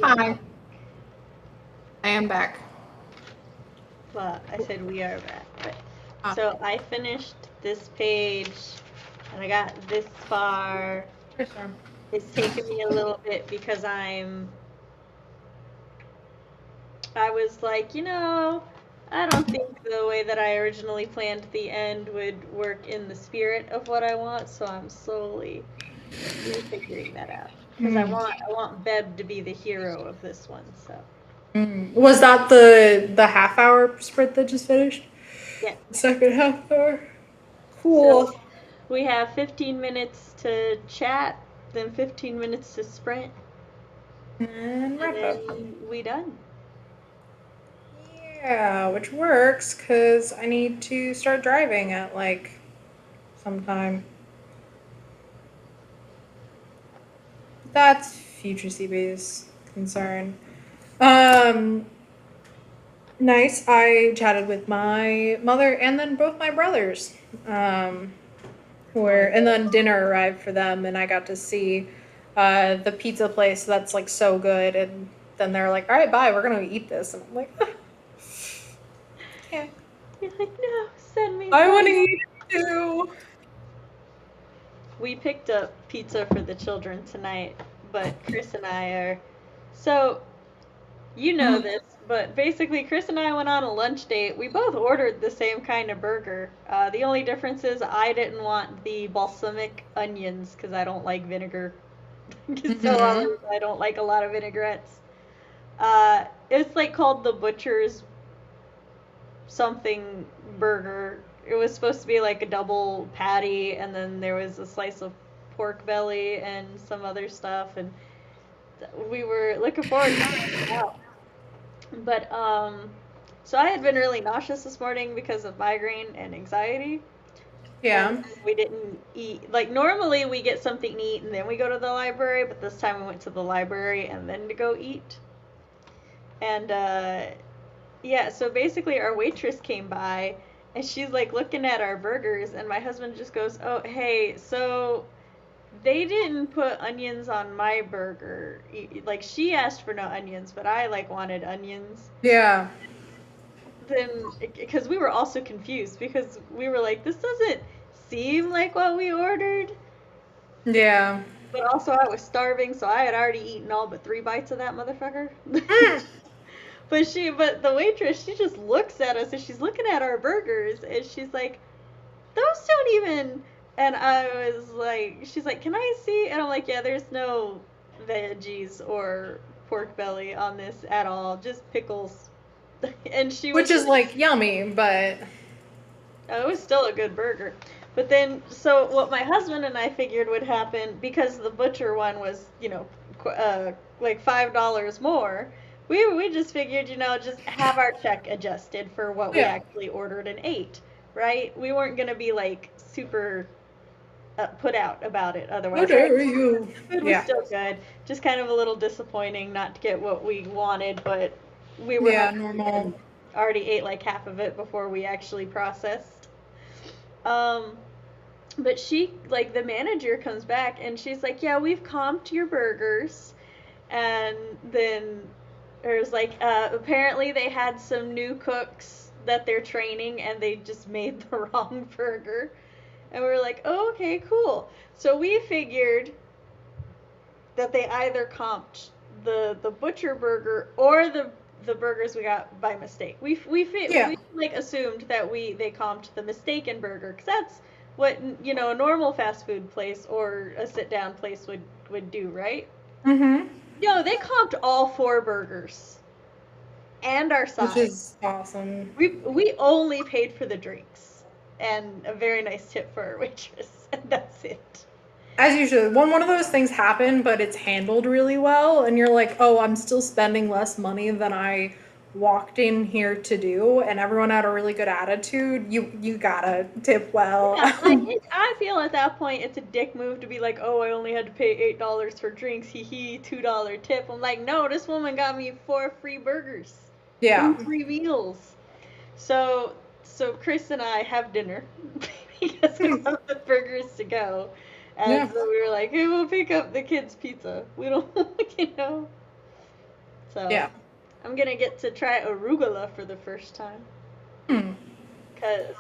Hi. I am back. Well, I said we are back. But Ah. so I finished this page, and I got this far. It's taken me a little bit because I was like, I don't think the way that I originally planned the end would work in the spirit of what I want, so I'm slowly figuring that out. Because I want Beb to be the hero of this one, so. Was that the half hour sprint that just finished? Yeah. The second half hour? Cool. So we have 15 minutes to chat, then 15 minutes to sprint, And wrap and up. then we done. Yeah, which works because I need to start driving at like sometime. That's future CB's concern. Nice. I chatted with my mother and then both my brothers. And then dinner arrived for them, and I got to see the pizza place that's like so good. And then they're like, "All right, bye. We're gonna eat this," and I'm like, "Yeah, You're like, no, send me. I want to eat it too." We picked up pizza for the children tonight, but Chris and I are. So, you know this, but basically, Chris and I went on a lunch date. We both ordered the same kind of burger. The only difference is I didn't want the balsamic onions because I don't like vinegar. So I don't like a lot of vinaigrettes. It's like called the Butcher's something burger. It was supposed to be like a double patty, and then there was a slice of pork belly and some other stuff, and we were looking forward to trying it out. But so I had been really nauseous this morning because of migraine and anxiety. Yeah. And we didn't eat. Like normally we get something to eat and then we go to the library, but this time we went to the library and then to go eat. And yeah, so basically our waitress came by and she's like looking at our burgers, and my husband just goes, "Oh, hey, so they didn't put onions on my burger. Like she asked for no onions, but I like wanted onions." Yeah. Then because we were also confused because we were like, this doesn't seem like what we ordered. Yeah. But also I was starving, so I had already eaten all but 3 bites of that motherfucker. But the waitress, she just looks at us and she's looking at our burgers and she's like, those don't even. And I was like, she's like, can I see? And I'm like, yeah, there's no veggies or pork belly on this at all, just pickles. And she was, which is like yummy, but it was still a good burger. But then, so what my husband and I figured would happen, because the butcher one was, like $5 more, we just figured, just have our check adjusted for what we Yeah. actually ordered and ate, right? We weren't going to be like super put out about it otherwise. how dare you? The food was still good, just kind of a little disappointing not to get what we wanted, but we were normal. already ate like half of it before we actually processed. But she, like, the manager comes back and she's like, yeah, we've comped your burgers. And then there's like, apparently they had some new cooks that they're training and they just made the wrong burger. And we were like, oh, okay, cool. So we figured that they either comped the butcher burger or the burgers we got by mistake. We like assumed that they comped the mistaken burger, because that's what a normal fast food place or a sit down place would do, right? Mm-hmm. No, they comped all 4 burgers and our sides. Which is awesome. We only paid for the drinks and a very nice tip for our waitress, and that's it. As usual, one of those things happen, but it's handled really well, and you're like, oh, I'm still spending less money than I walked in here to do, and everyone had a really good attitude. You gotta tip well. Yeah, I feel at that point it's a dick move to be like, oh, I only had to pay $8 for drinks, hee $2 tip. I'm like, no, this woman got me 4 free burgers. Yeah. 2 free meals. So Chris and I have dinner because we want the burgers to go. And so we were like, hey, we'll pick up the kids' pizza. We don't, So Yeah. I'm gonna get to try arugula for the first time. Hmm.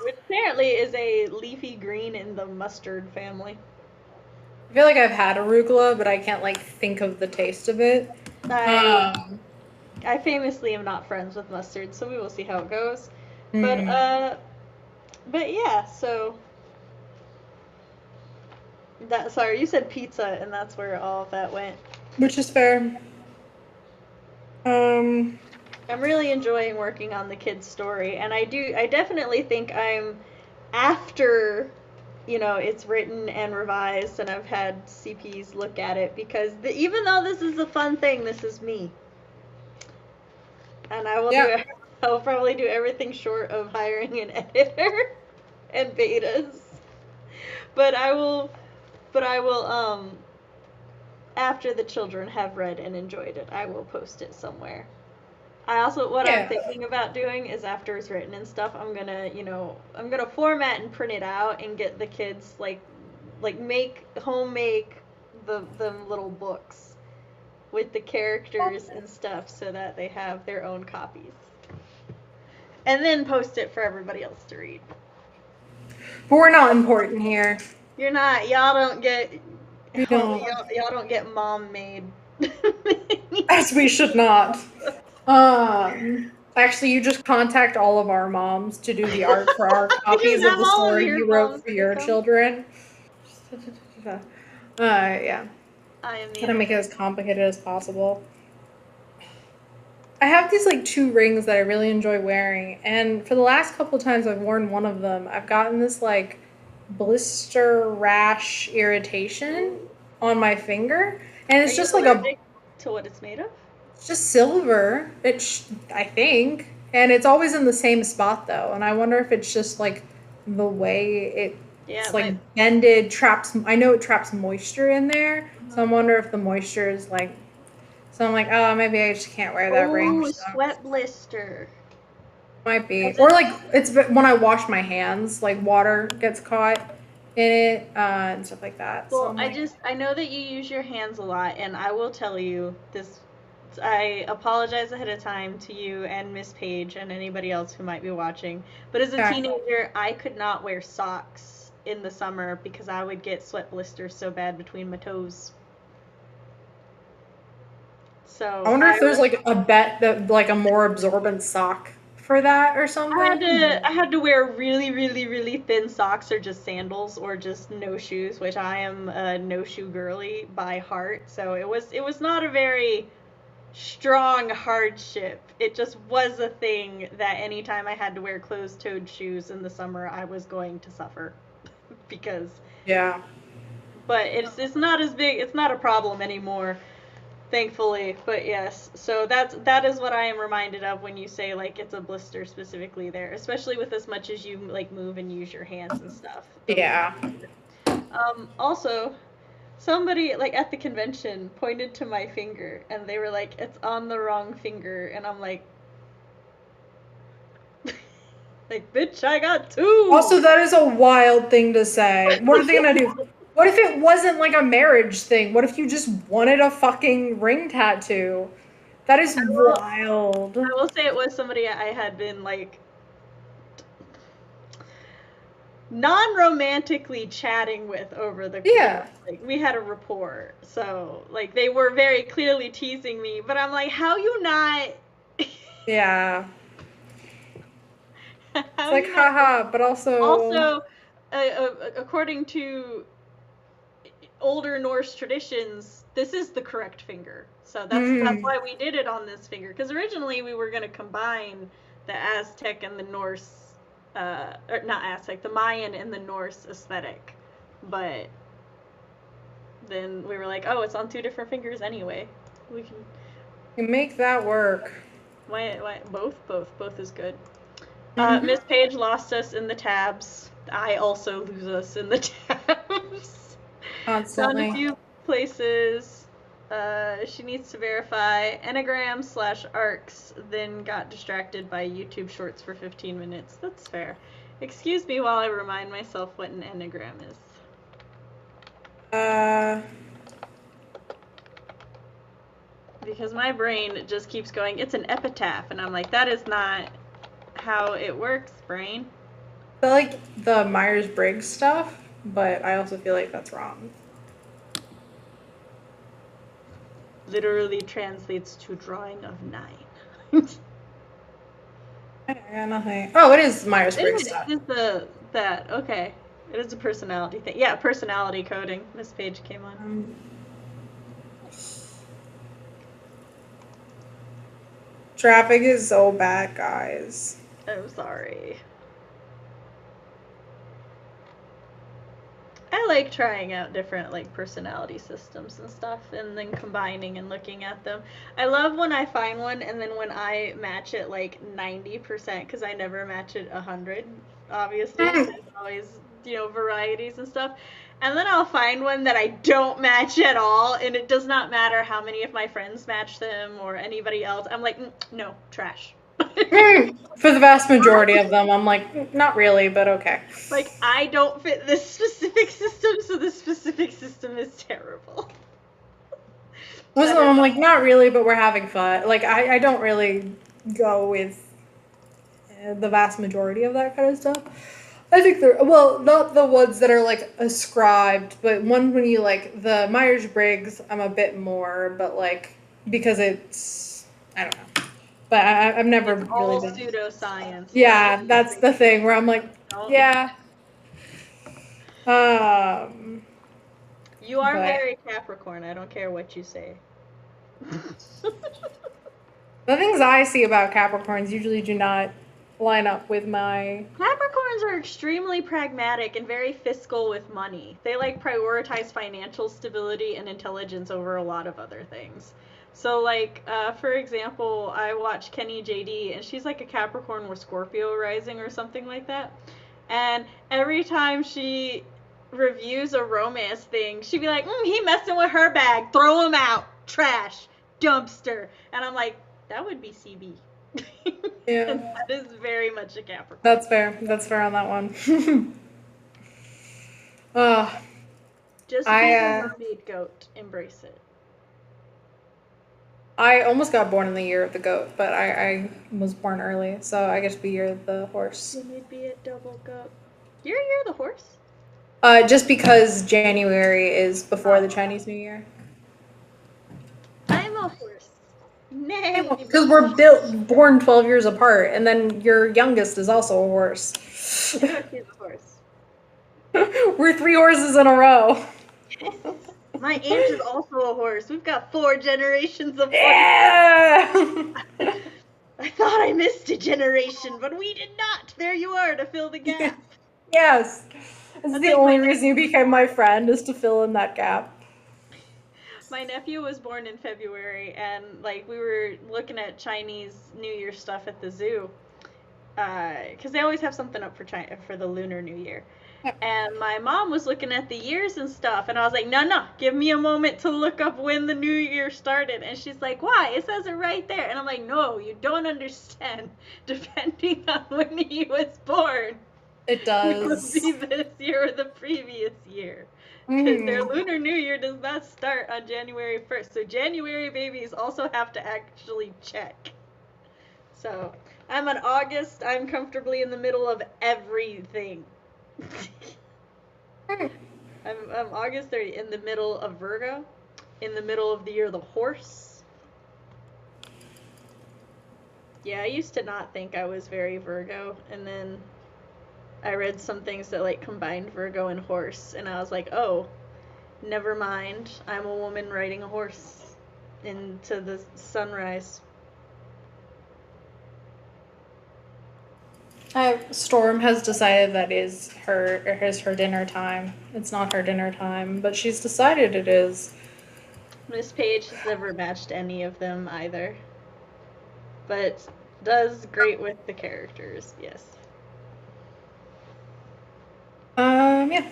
Which apparently is a leafy green in the mustard family. I feel like I've had arugula, but I can't like think of the taste of it. I famously am not friends with mustard, so we will see how it goes. Mm. But yeah, so sorry, you said pizza, and that's where all of that went. Which is fair. I'm really enjoying working on the kid's story, and I definitely think I'm after, it's written and revised, and I've had CPs look at it, because even though this is a fun thing, this is me, and I will probably do everything short of hiring an editor and betas, but I will after the children have read and enjoyed it, I will post it somewhere. I'm thinking about doing is, after it's written and stuff, I'm gonna format and print it out and get the kids like make the little books with the characters and stuff, so that they have their own copies, and then post it for everybody else to read. But we're not important here. You're not. Y'all don't get. We don't. Y'all don't get mom made. As we should not. Actually, you just contact all of our moms to do the art for our copies of the story you wrote for your children. Yeah. Try to make it as complicated as possible. I have these like 2 rings that I really enjoy wearing, and for the last couple of times I've worn one of them, I've gotten this like blister rash irritation on my finger, and it's just like to what it's made of? It's just silver. I think, and it's always in the same spot though, and I wonder if it's just like the way it's like bended, traps. I know it traps moisture in there, so I wonder if the moisture is like. So I'm like, oh, maybe I just can't wear that ring. Sweat blister. Might be, or like it's when I wash my hands, like water gets caught in it and stuff like that. Well, so I know that you use your hands a lot, and I will tell you this. I apologize ahead of time to you and Miss Page and anybody else who might be watching. But as a teenager, I could not wear socks in the summer because I would get sweat blisters so bad between my toes. So I wonder if there's like a bet that like a more absorbent sock for that or something. I had to wear really, really, really thin socks, or just sandals, or just no shoes, which I am a no shoe girly by heart. So it was not a very strong hardship. It just was a thing that anytime I had to wear closed-toed shoes in the summer, I was going to suffer because But it's not as big. It's not a problem anymore, thankfully. But yes, so that is what I am reminded of when you say like it's a blister specifically there, especially with as much as you like move and use your hands and stuff. Yeah. Also, somebody like at the convention pointed to my finger and they were like, "It's on the wrong finger," and I'm like, like, bitch, I got 2. Also, that is a wild thing to say. What are they gonna do? What if it wasn't like a marriage thing? What if you just wanted a fucking ring tattoo? That is wild. I will say it was somebody I had been like non-romantically chatting with over the course. Like, we had a rapport, so like they were very clearly teasing me, but I'm like, how you not? Yeah. It's like haha, but also according to older Norse traditions, this is the correct finger. So that's why we did it on this finger, because originally we were going to combine the Aztec and the Norse. Or not Aztec, the Mayan and the Norse aesthetic, but then we were like, oh, it's on 2 different fingers anyway. We can make that work. Why both is good. Miss Page lost us in the tabs. I also lose us in the tabs. Constantly. Found a few places. She needs to verify Enneagram/arcs, then got distracted by YouTube shorts for 15 minutes. That's fair. Excuse me while I remind myself what an Enneagram is. Because my brain just keeps going, it's an epitaph, and I'm like, that is not how it works, brain. I feel like the Myers-Briggs stuff, but I also feel like that's wrong. Literally translates to drawing of 9. I got nothing. Oh, it is Myers-Briggs stuff. It is that, okay. It is a personality thing. Yeah, personality coding. Miss Page came on. Traffic is so bad, guys. I'm sorry. I like trying out different like personality systems and stuff and then combining and looking at them. I love when I find one and then when I match it like 90% because I never match it 100. Obviously, there's always, you know, varieties and stuff. And then I'll find one that I don't match at all, and it does not matter how many of my friends match them or anybody else. I'm like, no, trash. For the vast majority of them, I'm like, not really, but okay. Like, I don't fit this specific system, so this specific system is terrible. Most of them, I'm like, not really, but we're having fun. Like, I don't really go with the vast majority of that kind of stuff. I think they're, well, not the ones that are, like, ascribed, but one when you, like, the Myers-Briggs, I'm a bit more, but, like, because it's, I don't know. But I've never it's all really been. Pseudoscience. Yeah, that's the thing where I'm like, yeah. You are very Capricorn. I don't care what you say. The things I see about Capricorns usually do not line up with my... Capricorns are extremely pragmatic and very fiscal with money. They like prioritize financial stability and intelligence over a lot of other things. So like, for example, I watch Kenny JD and she's like a Capricorn with Scorpio rising or something like that. And every time she reviews a romance thing, she'd be like, he messing with her bag, throw him out, trash, dumpster. And I'm like, that would be CB. Yeah. And that is very much a Capricorn. That's fair. That's fair on that one. Just be a mermaid goat. Embrace it. I almost got born in the year of the goat, but I was born early, so I get to be year of the horse. You may be a double goat. You're a year of the horse? Just because January is before the Chinese New Year. I'm a horse. Nay. Because we're born 12 years apart, and then your youngest is also a horse. She's a horse. We're 3 horses in a row. My aunt is also a horse. We've got 4 generations of horses. Yeah! I thought I missed a generation, but we did not. There you are to fill the gap. Yes. This is the only reason you became my friend, is to fill in that gap. My nephew was born in February, and like we were looking at Chinese New Year stuff at the zoo, because they always have something up for the Lunar New Year. And my mom was looking at the years and stuff, and I was like, no, give me a moment to look up when the new year started. And she's like, why? It says it right there. And I'm like, no, you don't understand. Depending on when he was born, it does. It will be this year or the previous year. Because their Lunar New Year does not start on January 1st. So January babies also have to actually check. So I'm on August. I'm comfortably in the middle of everything. I'm August 30, in the middle of Virgo, in the middle of the year of the horse. Yeah, I used to not think I was very Virgo, and then I read some things that like combined Virgo and horse, and I was like, oh, never mind, I'm a woman riding a horse into the sunrise. Storm has decided that is her dinner time. It's not her dinner time, but she's decided it is. Miss Page has never matched any of them either, but does great with the characters, yes. Yeah.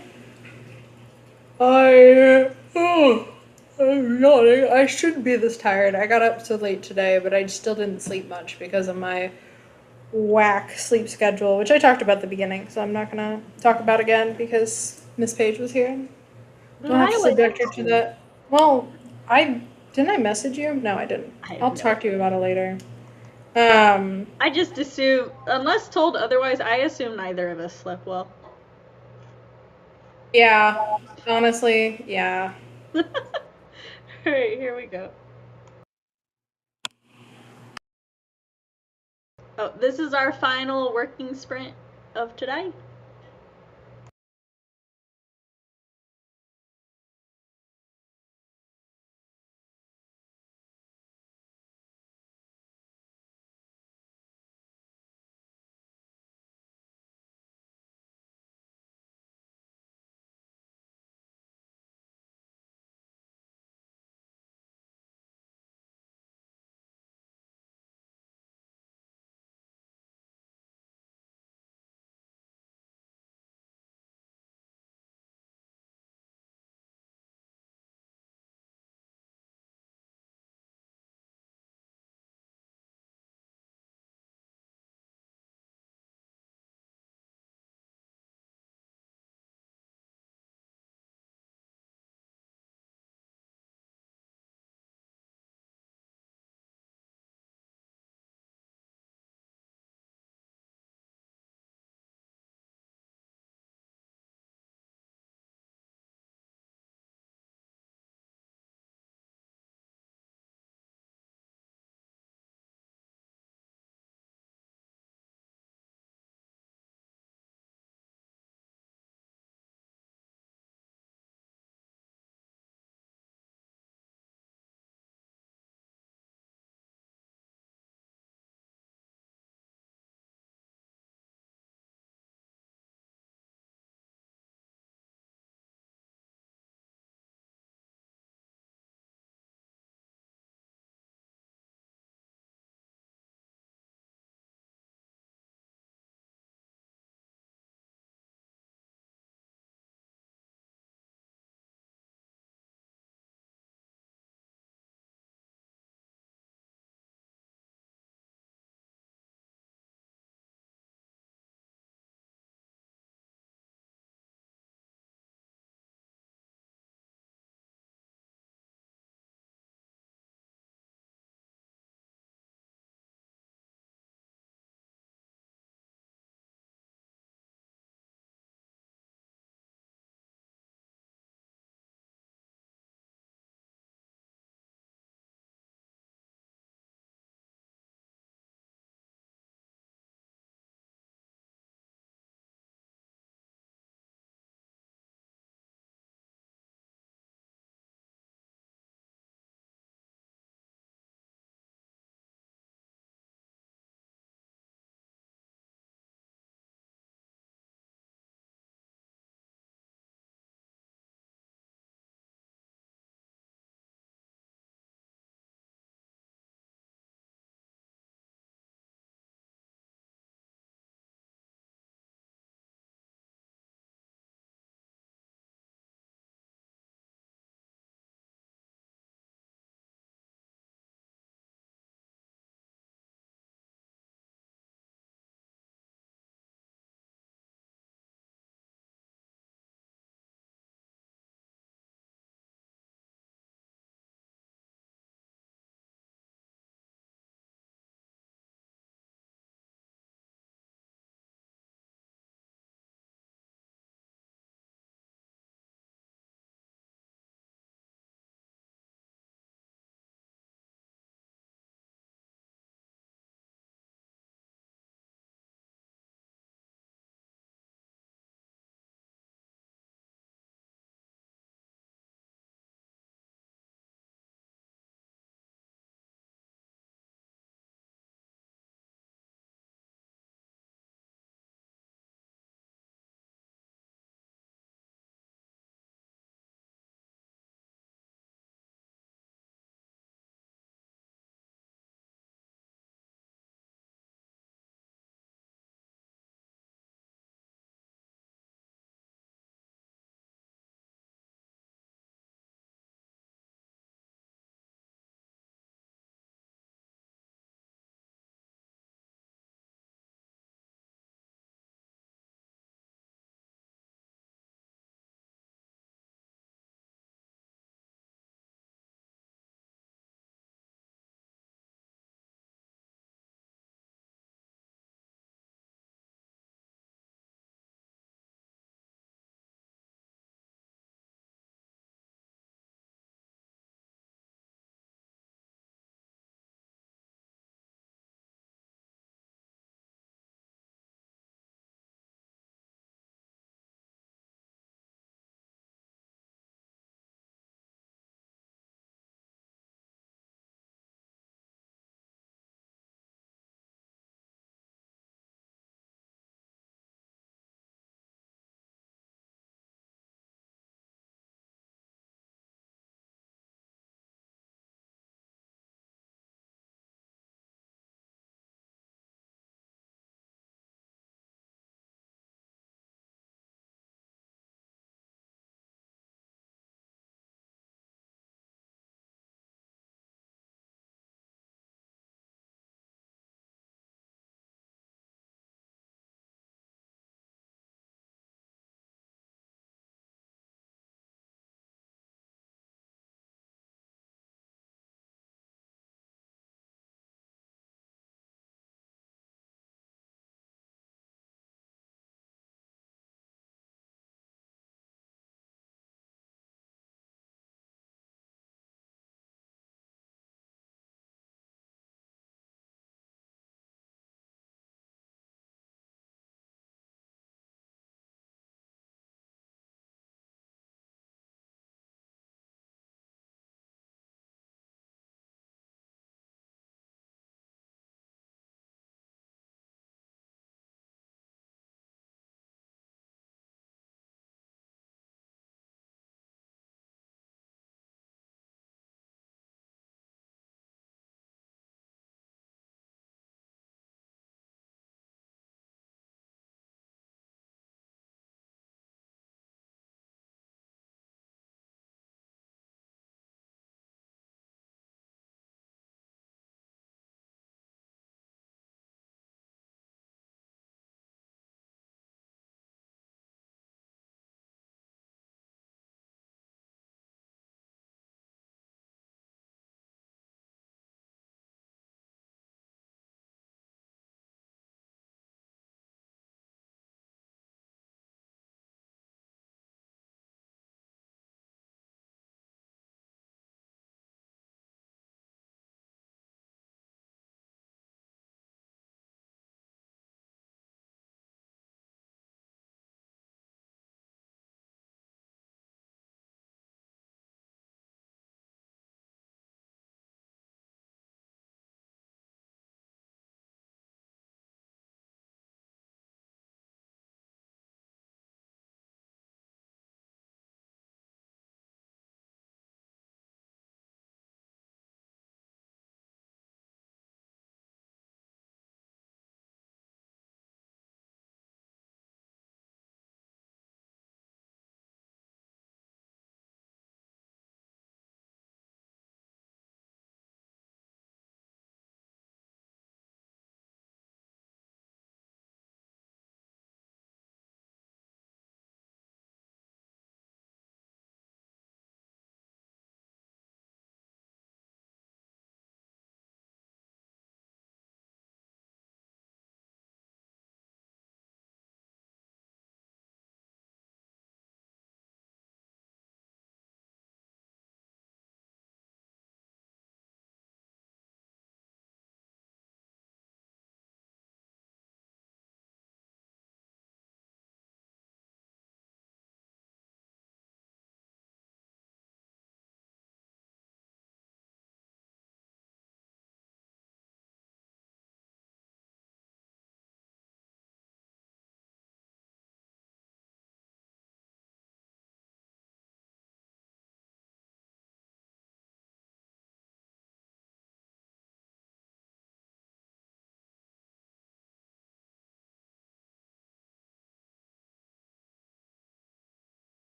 I'm yawning. I shouldn't be this tired. I got up so late today, but I still didn't sleep much because of my whack sleep schedule, which I talked about at the beginning, so I'm not gonna talk about again because Miss Page was here. Don't have to subject her to that. Well, I Didn't I message you? No, I didn't. I have I'll no talk to you idea. about it later. I just assume, unless told otherwise, I assume neither of us slept well. Yeah, honestly, yeah. Alright, here we go. Oh, this is our final working sprint of today.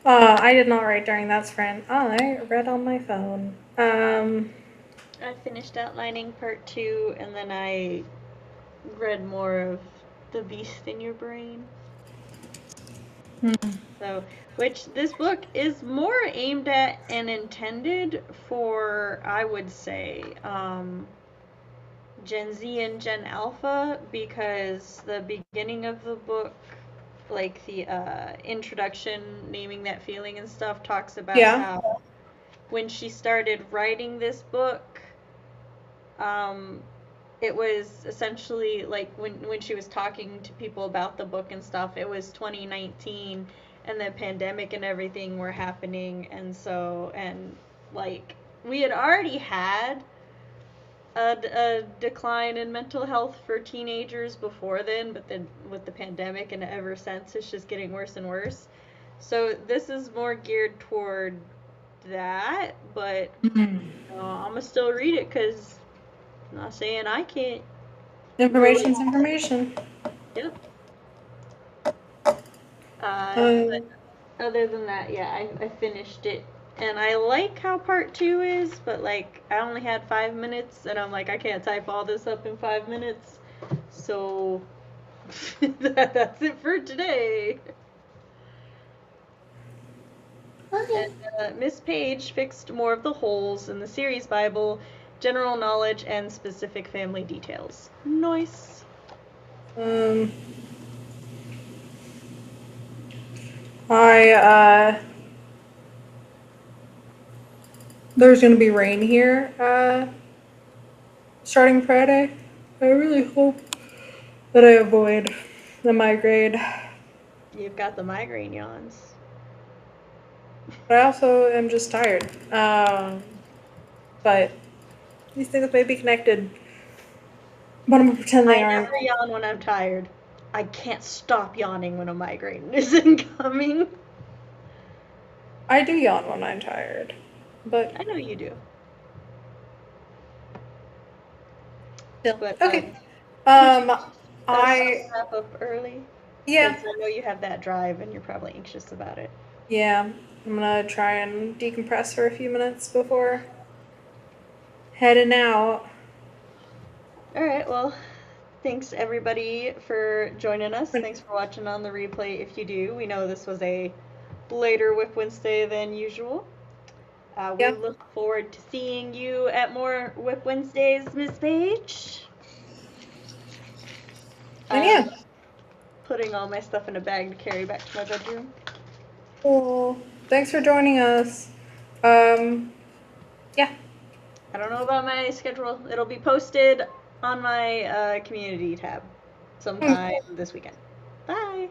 I did not write during that sprint. I read on my phone. I finished outlining part 2, and then I read more of The Beast in Your Brain. So, which this book is more aimed at and intended for, I would say, Gen Z and Gen Alpha, because the beginning of the book, like the introduction, naming that feeling and stuff, talks about how when she started writing this book, it was essentially like when she was talking to people about the book and stuff, it was 2019 and the pandemic and everything were happening, and so, and like we had already had a decline in mental health for teenagers before then, but then with the pandemic and ever since, it's just getting worse and worse. So this is more geared toward that, but I'm gonna still read it because I'm not saying I can't. Information's information. Yep. But other than that, yeah, I finished it. And I like how part 2 is, but like I only had 5 minutes, and I'm like, I can't type all this up in 5 minutes. So that's it for today. Okay. And Miss Page fixed more of the holes in the series Bible, general knowledge, and specific family details. Nice. There's gonna be rain here, starting Friday. I really hope that I avoid the migraine. You've got the migraine yawns. But I also am just tired. But these things may be connected. But I'm gonna pretend they I aren't. never yawn when I'm tired. I can't stop yawning when a migraine is incoming. I do yawn when I'm tired. But I know you do. still. But Okay. I wrap up early. Yeah. Because I know you have that drive and you're probably anxious about it. Yeah. I'm gonna try and decompress for a few minutes before heading out. Alright, well, thanks everybody for joining us. Thanks for watching on the replay if you do. We know this was a later WIP Wednesday than usual. We look forward to seeing you at more WIP Wednesdays, Miss Page. And putting all my stuff in a bag to carry back to my bedroom. Cool. Thanks for joining us. Yeah. I don't know about my schedule. It'll be posted on my community tab sometime this weekend. Bye.